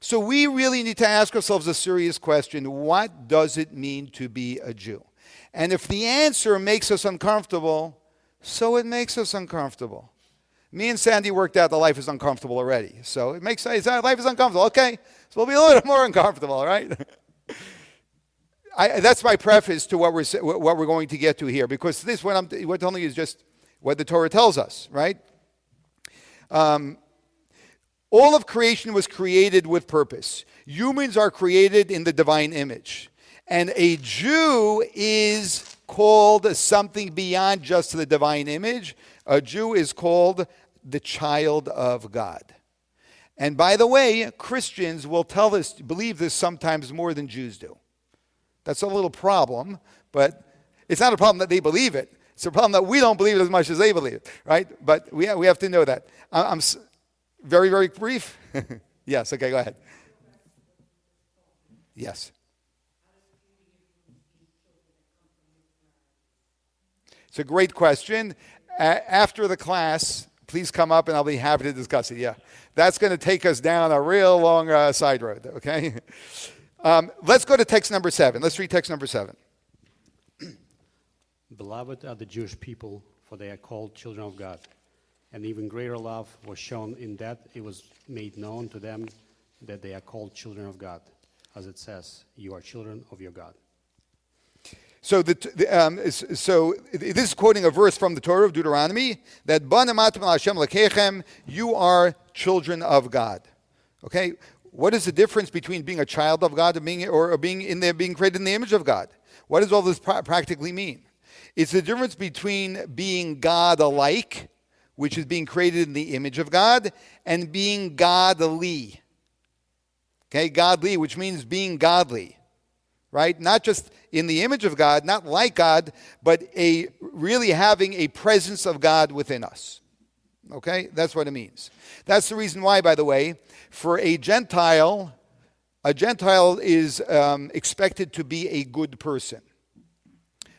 So we really need to ask ourselves a serious question. What does it mean to be a Jew? And if the answer makes us uncomfortable, so it makes us uncomfortable. Me and Sandy worked out that life is uncomfortable already. So it makes sense. Life is uncomfortable. Okay, so we'll be a little bit more uncomfortable, all right? That's my preface to what we're going to get to here, because this, what I'm telling you, is just what the Torah tells us, right? All of creation was created with purpose. Humans are created in the divine image. And a Jew is called something beyond just the divine image. A Jew is called the child of God. And by the way, Christians will believe this sometimes more than Jews do. That's a little problem, but it's not a problem that they believe it. It's a problem that we don't believe it as much as they believe it, right? But we have to know that. I'm very, very brief. Yes, okay, go ahead. Yes. It's a great question. After the class, please come up and I'll be happy to discuss it. Yeah, that's going to take us down a real long side road, okay? Let's go to text number 7. Let's read text number 7. Beloved are the Jewish people, for they are called children of God. And even greater love was shown in that it was made known to them that they are called children of God. As it says, you are children of your God. So this is quoting a verse from the Torah of Deuteronomy, that you are children of God. Okay? What is the difference between being a child of God and being created in the image of God? What does all this practically mean? It's the difference between being God-alike, which is being created in the image of God, and being godly. Okay, godly, which means being godly. Right? Not just in the image of God, not like God, but really having a presence of God within us. Okay? That's what it means. That's the reason why, by the way, for a Gentile is expected to be a good person.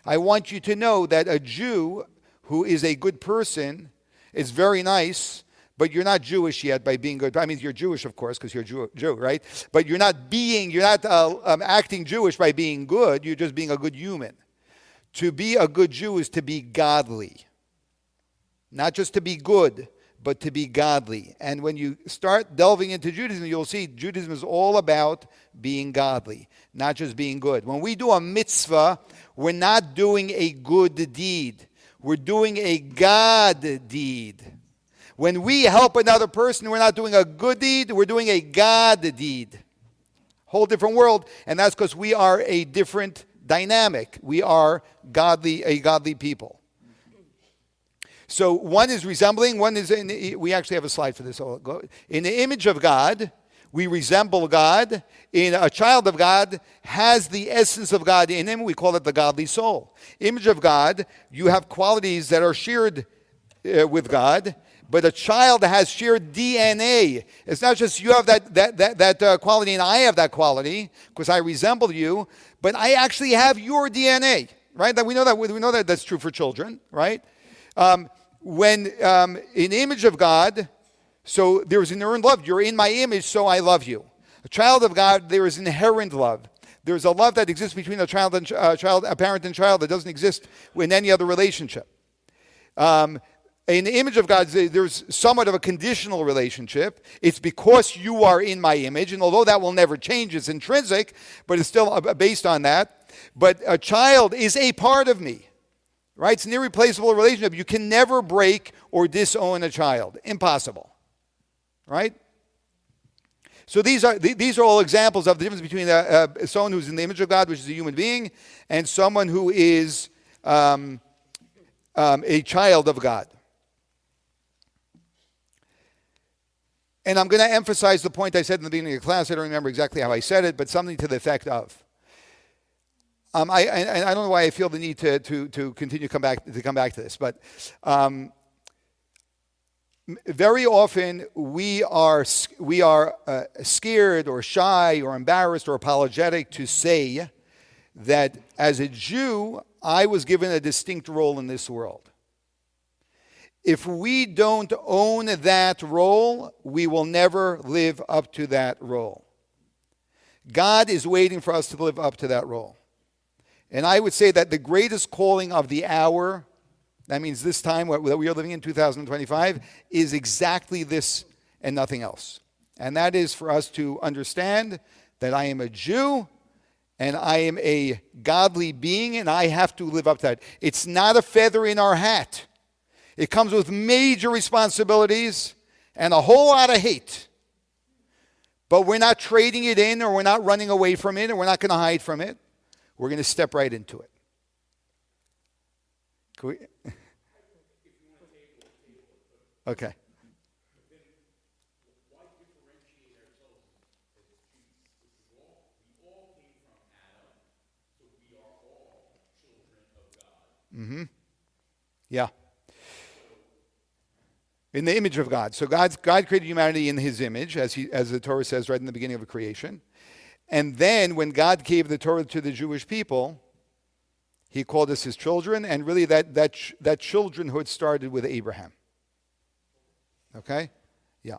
I want you to know that a Jew who is a good person is very nice, but you're not Jewish yet by being good. I mean, you're Jewish, of course, because you're Jew, right? But you're not acting Jewish by being good. You're just being a good human. To be a good Jew is to be godly. Not just to be good, but to be godly. And when you start delving into Judaism, you'll see Judaism is all about being godly, not just being good. When we do a mitzvah, we're not doing a good deed. We're doing a God deed. When we help another person, we're not doing a good deed, we're doing a God deed. Whole different world, and that's because we are a different dynamic. We are a godly people. So one is resembling, we actually have a slide for this. In the image of God, we resemble God. In a child of God has the essence of God in him. We call it the godly soul. Image of God, you have qualities that are shared with God, but a child has shared DNA. It's not just you have that quality and I have that quality because I resemble you, but I actually have your DNA, right? We know that that's true for children, right? When in image of God, so there is an earned love. You're in my image, so I love you. A child of God, there is inherent love. There's a love that exists between a parent and child that doesn't exist in any other relationship. In the image of God, there's somewhat of a conditional relationship. It's because you are in my image, and although that will never change, it's intrinsic, but it's still based on that. But a child is a part of me, right? It's an irreplaceable relationship. You can never break or disown a child. Impossible, right? So these are all examples of the difference between someone who's in the image of God, which is a human being, and someone who is a child of God. And I'm going to emphasize the point I said in the beginning of class. I don't remember exactly how I said it, but something to the effect of. I don't know why I feel the need to continue to come back to this, but very often we are scared or shy or embarrassed or apologetic to say that as a Jew, I was given a distinct role in this world. If we don't own that role, we will never live up to that role. God is waiting for us to live up to that role. And I would say that the greatest calling of the hour, that means this time that we are living in 2025, is exactly this and nothing else. And that is for us to understand that I am a Jew and I am a godly being and I have to live up to that. It's not a feather in our hat. It comes with major responsibilities and a whole lot of hate. But we're not trading it in, or we're not running away from it, or we're not going to hide from it. We're going to step right into it. Can we? Okay. Mm-hmm. Yeah. In the image of God. So God created humanity in his image, as the Torah says right in the beginning of the creation. And then when God gave the Torah to the Jewish people, he called us his children, and really that childrenhood started with Abraham. Okay? Yeah.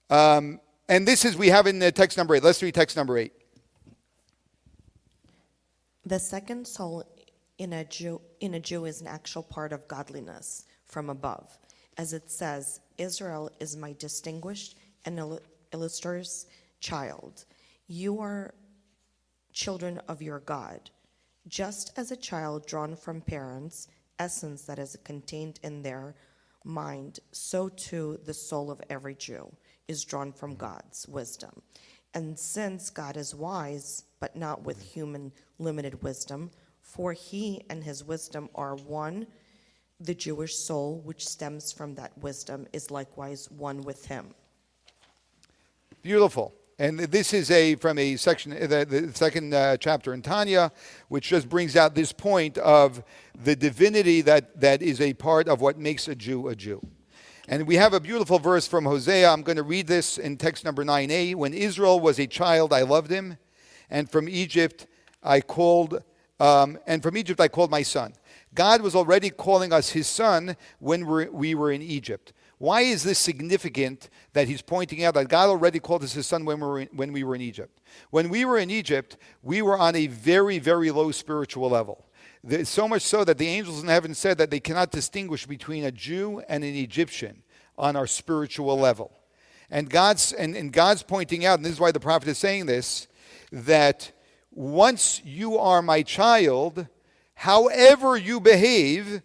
And this is, we have in the text number 8. Let's read text number 8. The second soul in a Jew is an actual part of godliness from above. As it says, Israel is my distinguished and illustrious child. You are children of your God. Just as a child drawn from parents, essence that is contained in their mind, so too the soul of every Jew is drawn from God's wisdom. And since God is wise, but not with human limited wisdom, for he and his wisdom are one, the Jewish soul, which stems from that wisdom, is likewise one with him. Beautiful. And this is from a section, the second chapter in Tanya, which just brings out this point of the divinity that is a part of what makes a Jew a Jew. And we have a beautiful verse from Hosea. I'm going to read this in text number 9a. When Israel was a child, I loved him, and from Egypt I called my son. God was already calling us his son when we were in Egypt. Why is this significant that he's pointing out that God already called us his son when we were in Egypt? When we were in Egypt, we were on a very, very low spiritual level. So much so that the angels in heaven said that they cannot distinguish between a Jew and an Egyptian on our spiritual level. And God's pointing out, and this is why the prophet is saying this, that once you are my child, however you behave,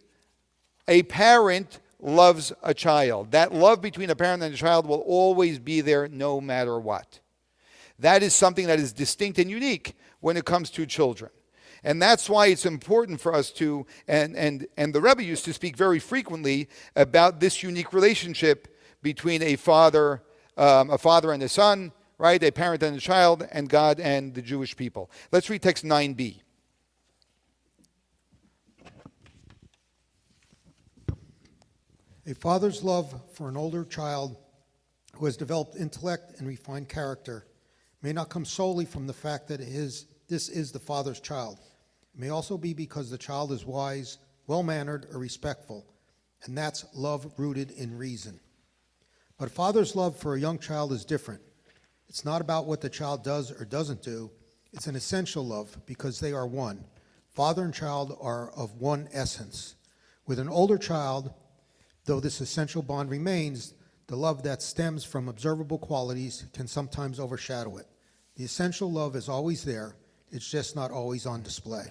a parent loves a child. That love between a parent and a child will always be there no matter what. That is something that is distinct and unique when it comes to children. And that's why it's important for us to, and the Rebbe used to speak very frequently about this unique relationship between a father and a son, right? A parent and a child, and God and the Jewish people. Let's read text 9b. A father's love for an older child who has developed intellect and refined character may not come solely from the fact that this is the father's child. It may also be because the child is wise, well-mannered, or respectful, and that's love rooted in reason. But a father's love for a young child is different. It's not about what the child does or doesn't do. It's an essential love because they are one. Father and child are of one essence. With an older child, though this essential bond remains, the love that stems from observable qualities can sometimes overshadow it. The essential love is always there. It's just not always on display.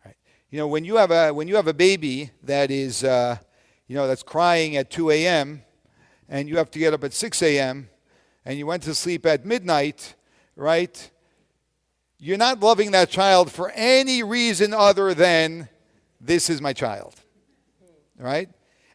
Right. You know, when you have a baby that is, that's crying at 2 a.m. and you have to get up at 6 a.m. and you went to sleep at midnight, right? You're not loving that child for any reason other than this is my child, right?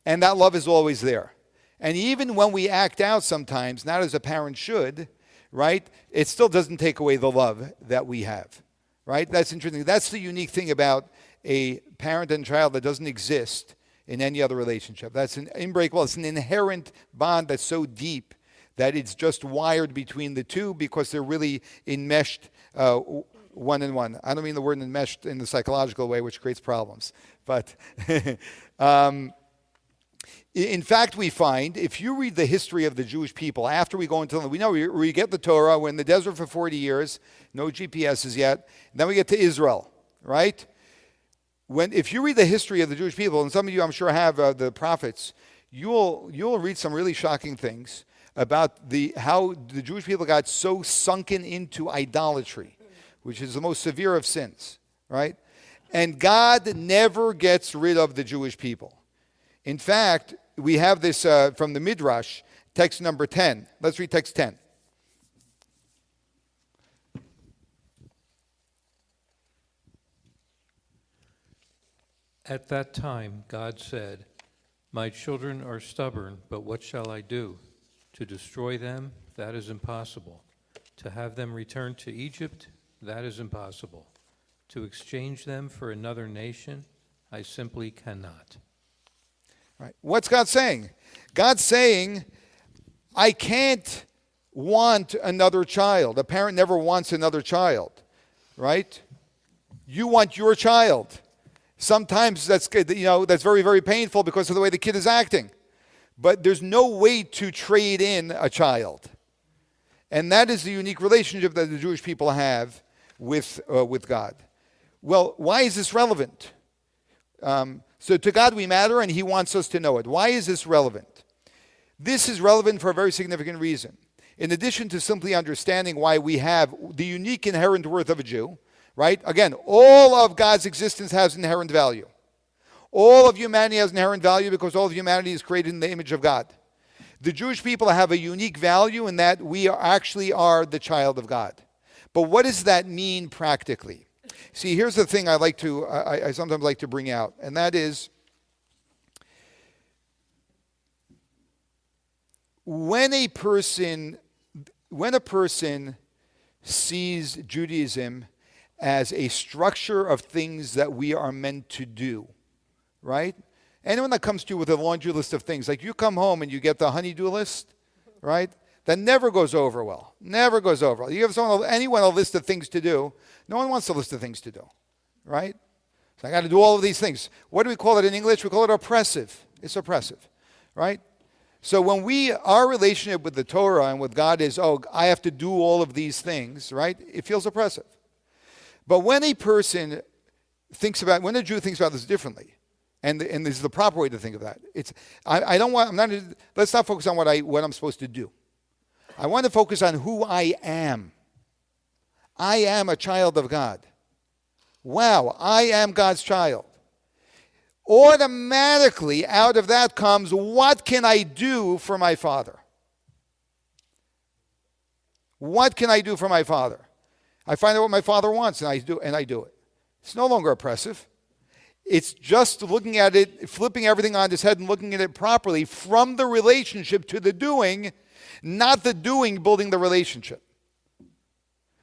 And that love is always there. And even when we act out sometimes, not as a parent should, right, it still doesn't take away the love that we have, right? That's interesting. That's the unique thing about a parent and child that doesn't exist in any other relationship. That's an unbreakable, it's an inherent bond that's so deep that it's just wired between the two because they're really enmeshed one in one. I don't mean the word enmeshed in the psychological way, which creates problems. But in fact, we find, if you read the history of the Jewish people, after we go into, we know we get the Torah, we're in the desert for 40 years, no GPSs yet, and then we get to Israel, right? If you read the history of the Jewish people, and some of you I'm sure have the prophets, you'll read some really shocking things about how the Jewish people got so sunken into idolatry, which is the most severe of sins, right? And God never gets rid of the Jewish people. In fact, we have this from the Midrash, text number 10. Let's read text 10. At that time, God said, "My children are stubborn, but what shall I do? To destroy them, that is impossible. To have them return to Egypt, that is impossible. To exchange them for another nation, I simply cannot." Right. What's God saying? God's saying, I can't want another child. A parent never wants another child, right? You want your child. Sometimes that's very, very painful because of the way the kid is acting. But there's no way to trade in a child. And that is the unique relationship that the Jewish people have with God. Well, why is this relevant? So to God we matter, and he wants us to know it. Why is this relevant? This is relevant for a very significant reason. In addition to simply understanding why we have the unique inherent worth of a Jew, right? Again, all of God's existence has inherent value. All of humanity has inherent value because all of humanity is created in the image of God. The Jewish people have a unique value in that we actually are the child of God. But what does that mean practically? See, here's the thing I sometimes like to bring out, and that is when a person sees Judaism as a structure of things that we are meant to do, right? Anyone that comes to you with a laundry list of things, like you come home and you get the honey-do list, right? That never goes over well. Never goes over well. You give anyone a list of things to do, no one wants a list of things to do, right? So I got to do all of these things. What do we call it in English? We call it oppressive. It's oppressive, right? So when our relationship with the Torah and with God is, oh, I have to do all of these things, right? It feels oppressive. But when a Jew thinks about this differently, and this is the proper way to think of that, let's not focus on what I'm supposed to do. I want to focus on who I am. I am a child of God. Wow, I am God's child. Automatically, out of that comes, what can I do for my Father? What can I do for my Father? I find out what my Father wants, and I do it. It's no longer oppressive. It's just looking at it, flipping everything on its head and looking at it properly from the relationship to the doing, not the doing building the relationship.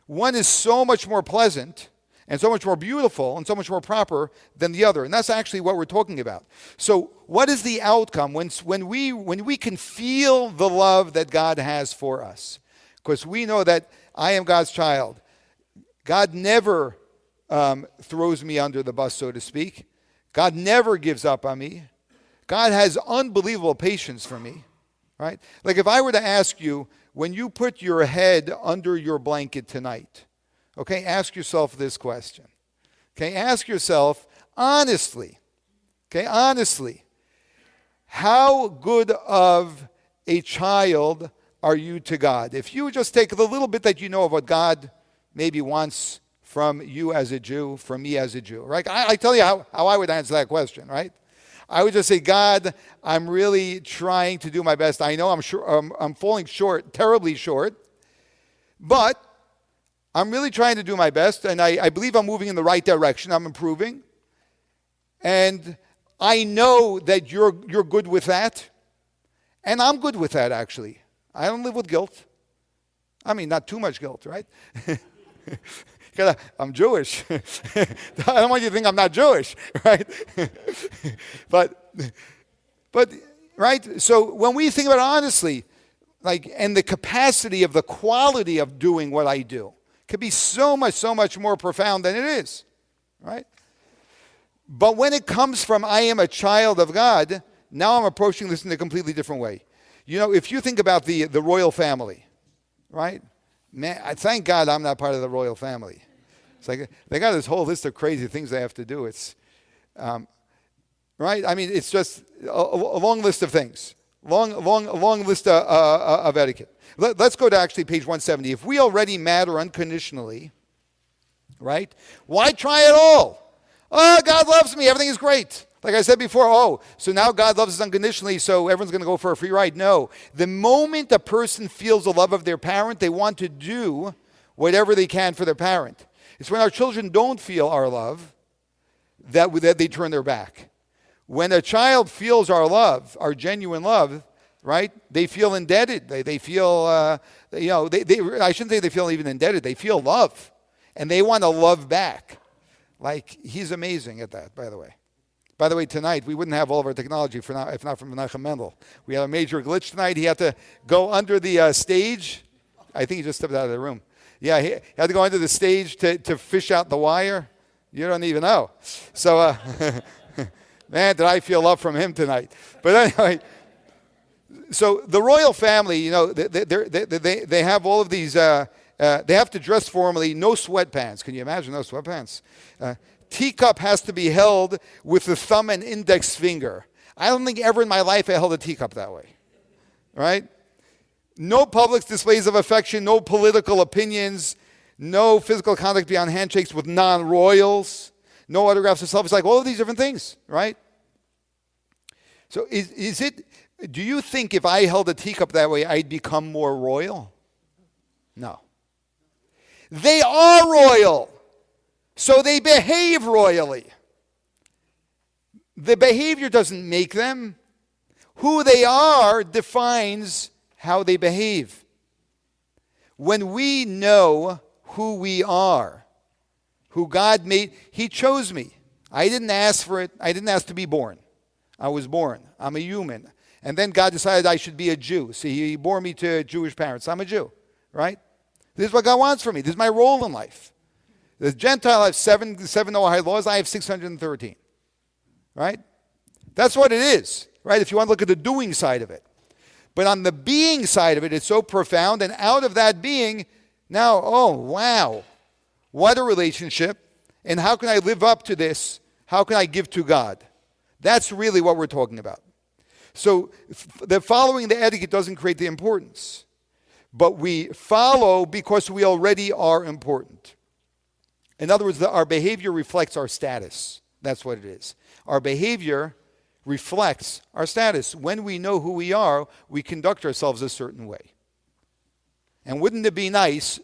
One is so much more pleasant and so much more beautiful and so much more proper than the other. And that's actually what we're talking about. So what is the outcome when we can feel the love that God has for us? Because we know that I am God's child. God never throws me under the bus, so to speak. God never gives up on me. God has unbelievable patience for me, right? Like if I were to ask you, when you put your head under your blanket tonight, okay, ask yourself this question. Okay, ask yourself honestly, how good of a child are you to God? If you just take the little bit that you know of what God maybe wants from you as a Jew, from me as a Jew, right? I tell you how I would answer that question, right? I would just say, God, I'm really trying to do my best. I know I'm falling short, terribly short, but I'm really trying to do my best, and I believe I'm moving in the right direction. I'm improving. And I know that you're good with that. And I'm good with that, actually. I don't live with guilt. I mean, not too much guilt, right? I'm Jewish. I don't want you to think I'm not Jewish, right? but right? So when we think about it honestly, and the capacity of the quality of doing what I do, could be so much more profound than it is, right? But when it comes from I am a child of God, now I'm approaching this in a completely different way. You know, if you think about the royal family, right? Man, I thank God I'm not part of the royal family. It's like they got this whole list of crazy things they have to do. It's, right? I mean, it's just a long list of things, long list of etiquette. Let's go to actually page 170. If we already matter unconditionally, right? Why try at all? Oh, God loves me. Everything is great. Like I said before, so now God loves us unconditionally, so everyone's going to go for a free ride. No. The moment a person feels the love of their parent, they want to do whatever they can for their parent. It's when our children don't feel our love that they turn their back. When a child feels our love, our genuine love, right? They feel indebted. They feel, I shouldn't say they feel even indebted. They feel love. And they want to love back. Like, he's amazing at that, by the way. By the way, tonight, we wouldn't have all of our technology if not from Menachem Mendel. We had a major glitch tonight. He had to go under the stage. I think he just stepped out of the room. Yeah, he had to go under the stage to fish out the wire. You don't even know. So, man, did I feel love from him tonight. But anyway, so the royal family, you know, they have all of these, they have to dress formally, no sweatpants. Can you imagine no sweatpants? Teacup has to be held with the thumb and index finger. I don't think ever in my life I held a teacup that way, right? No public displays of affection, no political opinions, no physical contact beyond handshakes with non-royals, no autographs of selfies, like all of these different things, right? So do you think if I held a teacup that way, I'd become more royal? No. They are royal, so they behave royally. The behavior doesn't make them. Who they are defines how they behave. When we know who we are, who God made, He chose me. I didn't ask for it. I didn't ask to be born. I was born. I'm a human. And then God decided I should be a Jew. See, He bore me to Jewish parents. I'm a Jew, right? This is what God wants for me. This is my role in life. The Gentile has seven Noahide laws. I have 613. Right? That's what it is. Right? If you want to look at the doing side of it. But on the being side of it, it's so profound. And out of that being, now, oh, wow. What a relationship. And how can I live up to this? How can I give to God? That's really what we're talking about. So the following the etiquette doesn't create the importance. But we follow because we already are important. In other words, our behavior reflects our status. That's what it is. Our behavior reflects our status. When we know who we are, we conduct ourselves a certain way. And wouldn't it be nice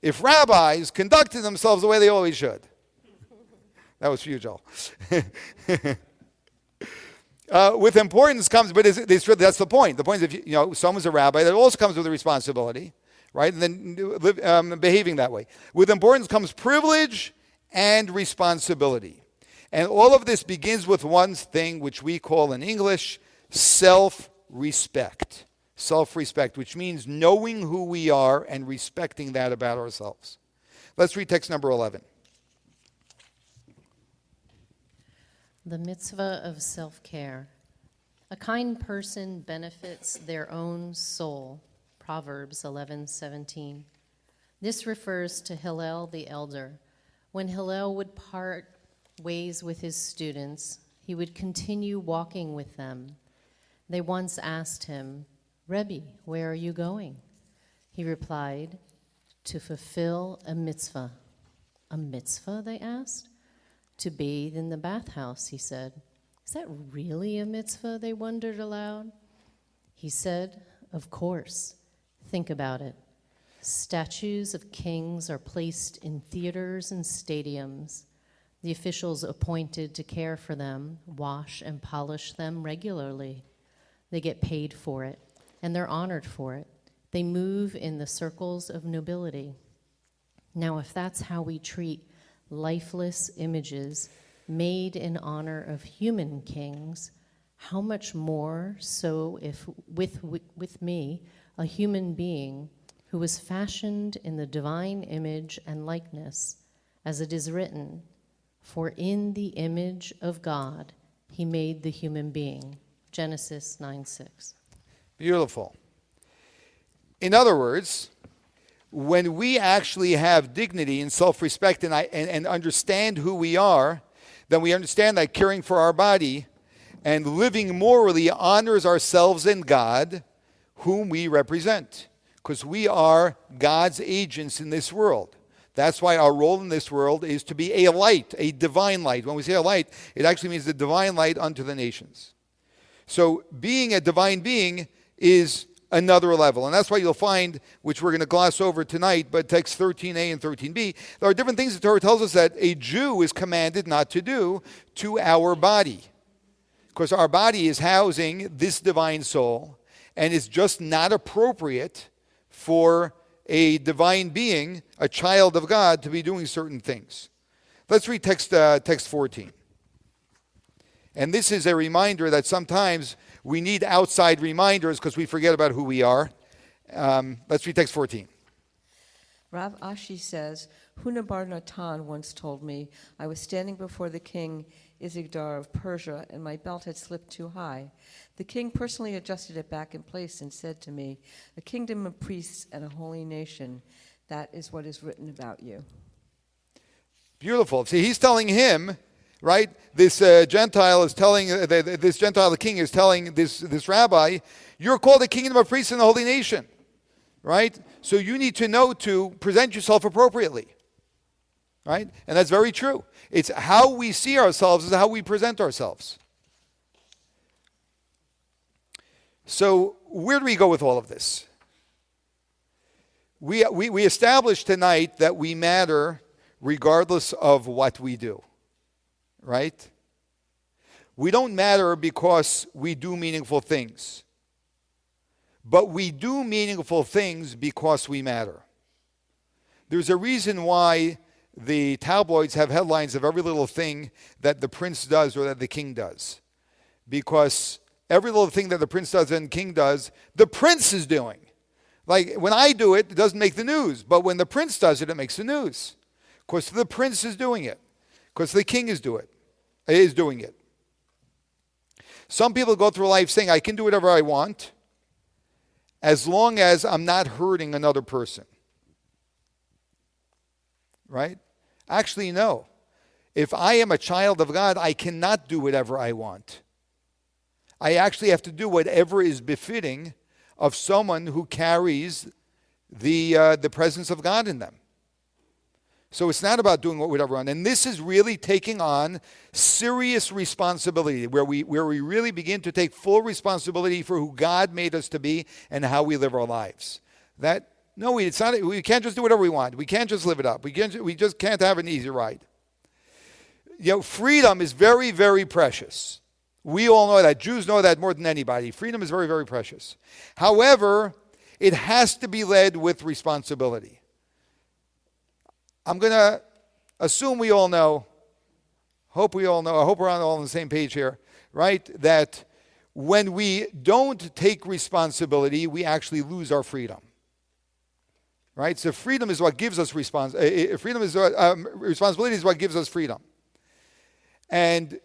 if rabbis conducted themselves the way they always should? That was for you, Joel. With importance comes, but that's the point. The point is, if someone's a rabbi, that also comes with a responsibility, right? And then behaving that way. With importance comes privilege and responsibility. And all of this begins with one thing, which we call in English self-respect. Self-respect, which means knowing who we are and respecting that about ourselves. Let's read text number 11. The mitzvah of self-care. A kind person benefits their own soul. Proverbs 11:17. This refers to Hillel the elder. When Hillel would part ways with his students, he would continue walking with them. They once asked him, "Rebbe, where are you going?" He replied, "To fulfill a mitzvah." "A mitzvah?" they asked. "To bathe in the bathhouse," he said. "Is that really a mitzvah?" they wondered aloud. He said, "Of course. Think about it. Statues of kings are placed in theaters and stadiums. The officials appointed to care for them wash and polish them regularly. They get paid for it, and they're honored for it. They move in the circles of nobility. Now, if that's how we treat lifeless images made in honor of human kings, how much more so if with me, a human being who was fashioned in the divine image and likeness, as it is written, for in the image of God he made the human being. Genesis 9:6. Beautiful. In other words, when we actually have dignity and self-respect and understand who we are, then we understand that caring for our body and living morally honors ourselves and God, whom we represent. Because we are God's agents in this world. That's why our role in this world is to be a light, a divine light. When we say a light, it actually means the divine light unto the nations. So being a divine being is another level. And that's why you'll find, which we're going to gloss over tonight, but text 13a and 13b, there are different things the Torah tells us that a Jew is commanded not to do to our body. Because our body is housing this divine soul, and it's just not appropriate for a divine being, a child of God, to be doing certain things. Let's read text 14. And this is a reminder that sometimes we need outside reminders because we forget about who we are. Let's read text 14. Rav Ashi says, Huna bar Natan once told me, I was standing before the king Izigdar of Persia, and my belt had slipped too high. The king personally adjusted it back in place and said to me, a kingdom of priests and a holy nation, that is what is written about you. Beautiful. See, he's telling him, right? This Gentile is telling, this Gentile, the king, is telling this rabbi, you're called a kingdom of priests and a holy nation, right? So you need to know to present yourself appropriately, right? And that's very true. It's how we see ourselves is how we present ourselves. So where do we go with all of this? We established tonight that we matter regardless of what we do, right? We don't matter because we do meaningful things. But we do meaningful things because we matter. There's a reason why the tabloids have headlines of every little thing that the prince does or that the king does. Because every little thing that the prince does and king does, the prince is doing. Like when I do it, it doesn't make the news. But when the prince does it, it makes the news. Because the prince is doing it. Because the king is doing it. Some people go through life saying, I can do whatever I want as long as I'm not hurting another person. Right? Actually, no. If I am a child of God, I cannot do whatever I want. I actually have to do whatever is befitting of someone who carries the presence of God in them. So it's not about doing whatever I want. And this is really taking on serious responsibility, where we really begin to take full responsibility for who God made us to be and how we live our lives. It's not. We can't just do whatever we want. We can't just live it up. We just can't have an easy ride. Freedom is very, very precious. We all know that. Jews know that more than anybody. Freedom is very, very precious. However, it has to be led with responsibility. I'm going to assume we all know, I hope we're all on the same page here, right? That when we don't take responsibility, we actually lose our freedom. Right? So freedom is what gives us responsibility is what gives us freedom. And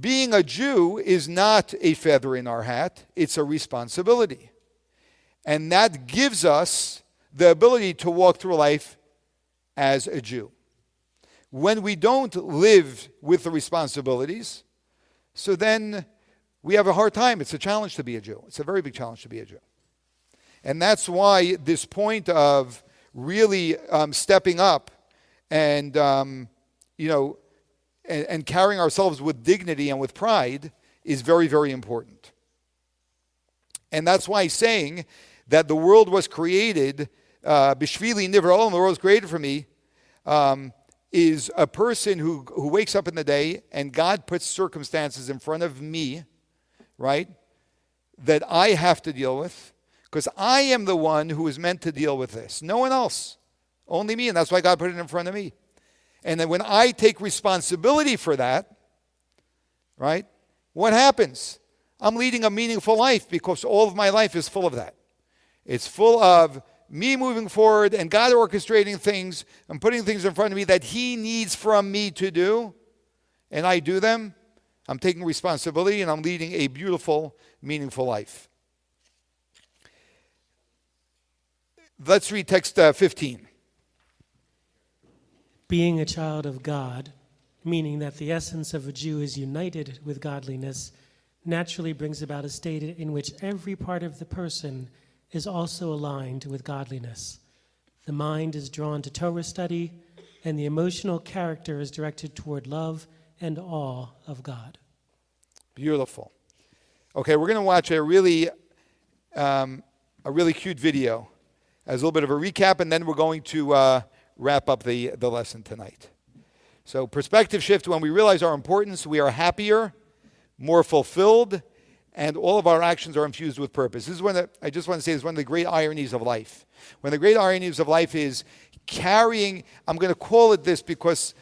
being a Jew is not a feather in our hat, it's a responsibility. And that gives us the ability to walk through life as a Jew. When we don't live with the responsibilities, so then we have a hard time. It's a challenge to be a Jew. It's a very big challenge to be a Jew. And that's why this point of really stepping up and, and carrying ourselves with dignity and with pride is very, very important. And that's why saying that the world was created, Bishvili Nivra, the world was created for me, is a person who wakes up in the day and God puts circumstances in front of me, right, that I have to deal with, because I am the one who is meant to deal with this. No one else. Only me, and that's why God put it in front of me. And then when I take responsibility for that, right, what happens? I'm leading a meaningful life because all of my life is full of that. It's full of me moving forward and God orchestrating things and putting things in front of me that He needs from me to do, and I do them. I'm taking responsibility and I'm leading a beautiful, meaningful life. Let's read text 15. Being a child of God, meaning that the essence of a Jew is united with godliness, naturally brings about a state in which every part of the person is also aligned with godliness. The mind is drawn to Torah study, and the emotional character is directed toward love and awe of God. Beautiful. Okay, we're going to watch a really cute video as a little bit of a recap, and then we're going to wrap up the lesson tonight. So perspective shift: when we realize our importance, we are happier, more fulfilled, and all of our actions are infused with purpose. This is I just want to say, this is one of the great ironies of life. One of the great ironies of life is carrying, I'm going to call it this because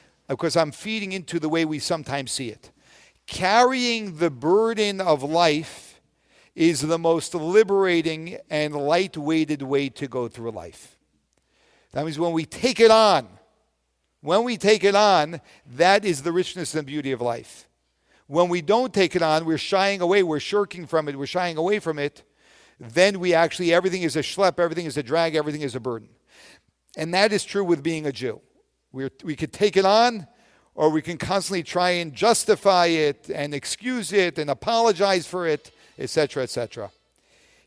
I'm feeding into the way we sometimes see it. Carrying the burden of life is the most liberating and light-weighted way to go through life. That means when we take it on, that is the richness and beauty of life. When we don't take it on, we're shying away, we're shirking from it, we're shying away from it, then everything is a schlep, everything is a drag, everything is a burden. And that is true with being a Jew. We could take it on, or we can constantly try and justify it and excuse it and apologize for it, etc., etc.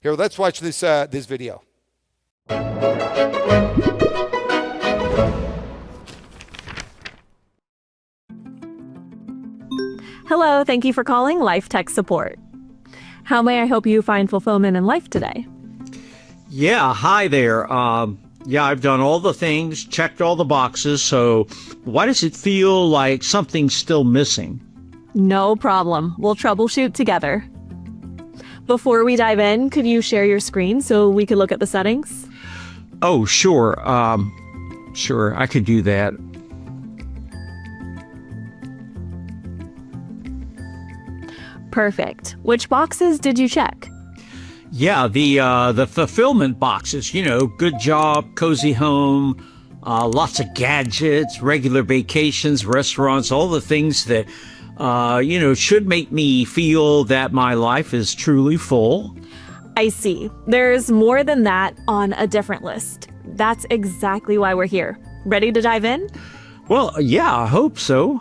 Here, let's watch this video. Hello, thank you for calling Life Tech Support. How may I help you find fulfillment in life today? Yeah, hi there. I've done all the things, checked all the boxes, so why does it feel like something's still missing? No problem. We'll troubleshoot together. Before we dive in, could you share your screen so we could look at the settings? Oh, sure. Sure, I could do that. Perfect. Which boxes did you check? Yeah, the fulfillment boxes, good job, cozy home, lots of gadgets, regular vacations, restaurants, all the things that, should make me feel that my life is truly full. I see. There's more than that on a different list. That's exactly why we're here. Ready to dive in? Well, yeah, I hope so.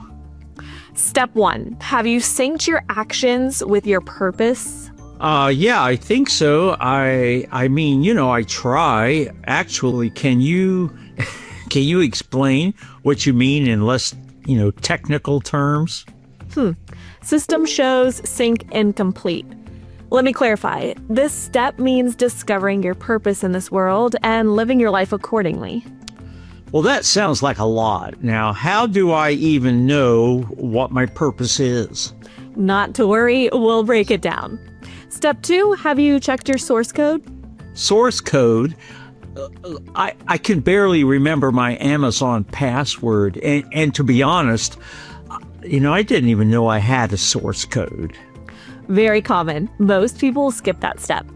Step 1. Have you synced your actions with your purpose? Yeah, I think so. I mean, I try. Actually, can you explain what you mean in less, technical terms? System shows sync incomplete. Let me clarify. This step means discovering your purpose in this world and living your life accordingly. Well, that sounds like a lot. Now, how do I even know what my purpose is? Not to worry, we'll break it down. Step 2, have you checked your source code? Source code? I can barely remember my Amazon password. And to be honest, I didn't even know I had a source code. Very common. Most people skip that step.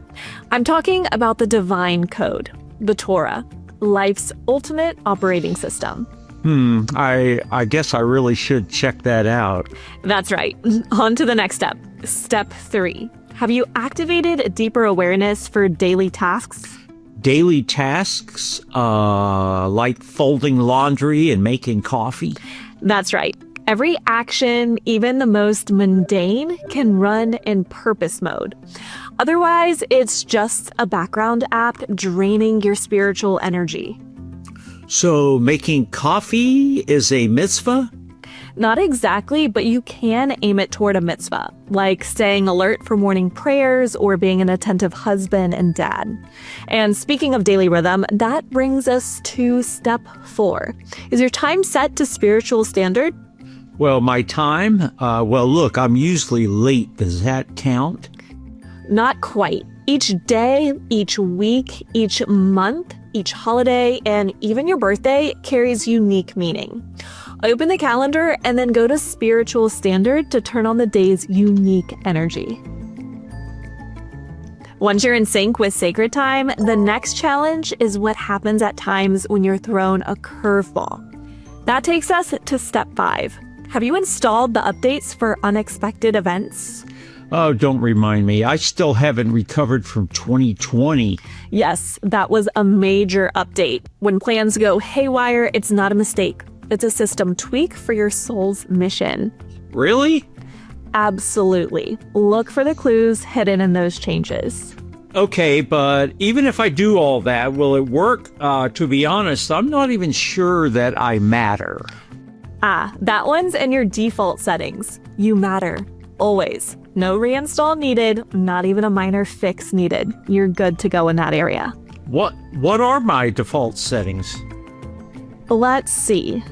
I'm talking about the divine code, the Torah, life's ultimate operating system. I guess I really should check that out. That's right. On to the next step. Step 3. Have you activated a deeper awareness for daily tasks? Daily tasks, like folding laundry and making coffee? That's right. Every action, even the most mundane, can run in purpose mode. Otherwise, it's just a background app draining your spiritual energy. So making coffee is a mitzvah? Not exactly, but you can aim it toward a mitzvah, like staying alert for morning prayers or being an attentive husband and dad. And speaking of daily rhythm, that brings us to step 4. Is your time set to spiritual standard? Well, my time? Look, I'm usually late. Does that count? Not quite. Each day, each week, each month, each holiday, and even your birthday carries unique meaning. Open the calendar and then go to spiritual standard to turn on the day's unique energy. Once you're in sync with sacred time, the next challenge is what happens at times when you're thrown a curveball. That takes us to step 5. Have you installed the updates for unexpected events? Oh, don't remind me. I still haven't recovered from 2020. Yes, that was a major update. When plans go haywire, it's not a mistake. It's a system tweak for your soul's mission. Really? Absolutely. Look for the clues hidden in those changes. Okay, but even if I do all that, will it work? To be honest, I'm not even sure that I matter. That one's in your default settings. You matter. Always. No reinstall needed, not even a minor fix needed. You're good to go in that area. What are my default settings? Let's see.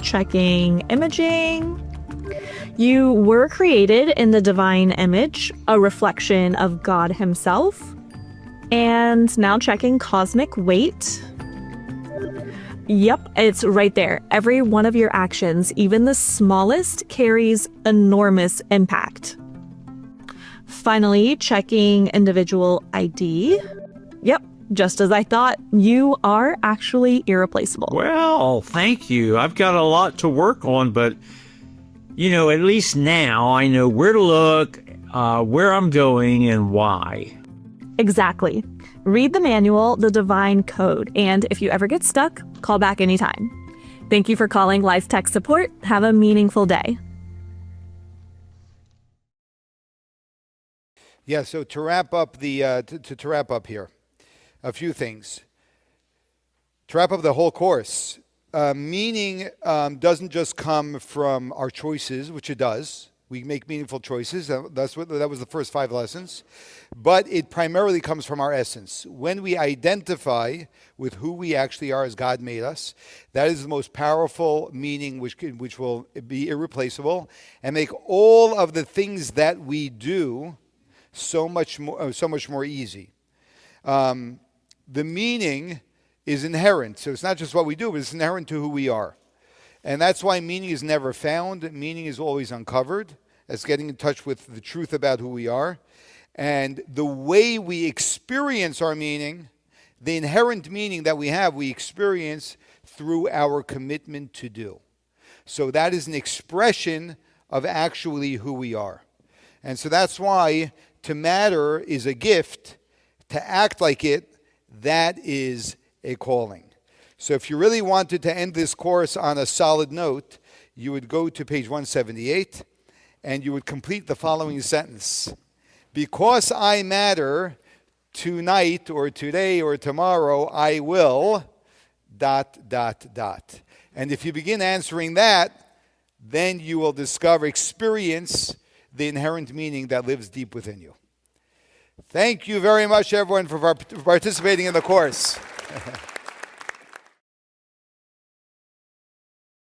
Checking imaging. You were created in the divine image, a reflection of God himself. And now checking cosmic weight. Yep, it's right there. Every one of your actions, even the smallest, carries enormous impact. Finally, checking individual ID. Yep, just as I thought, you are actually irreplaceable. Well, thank you. I've got a lot to work on, but, at least now I know where to look, where I'm going, and why. Exactly. Read the manual, the divine code, and if you ever get stuck, call back anytime. Thank you for calling Life Tech Support. Have a meaningful day. Yeah, so to wrap up to wrap up here, a few things. To wrap up the whole course, meaning doesn't just come from our choices, which it does. We make meaningful choices. That was the first 5 lessons. But it primarily comes from our essence. When we identify with who we actually are as God made us, that is the most powerful meaning which will be irreplaceable and make all of the things that we do so much more easy. The meaning is inherent. So it's not just what we do, but it's inherent to who we are. And that's why meaning is never found. Meaning is always uncovered. That's getting in touch with the truth about who we are. And the way we experience our meaning, the inherent meaning that we have, we experience through our commitment to do. So that is an expression of actually who we are. And so that's why to matter is a gift, to act like it, that is a calling. So if you really wanted to end this course on a solid note, you would go to page 178 and you would complete the following sentence. Because I matter, tonight or today or tomorrow, I will, ... And if you begin answering that, then you will experience the inherent meaning that lives deep within you. Thank you very much, everyone, for participating in the course.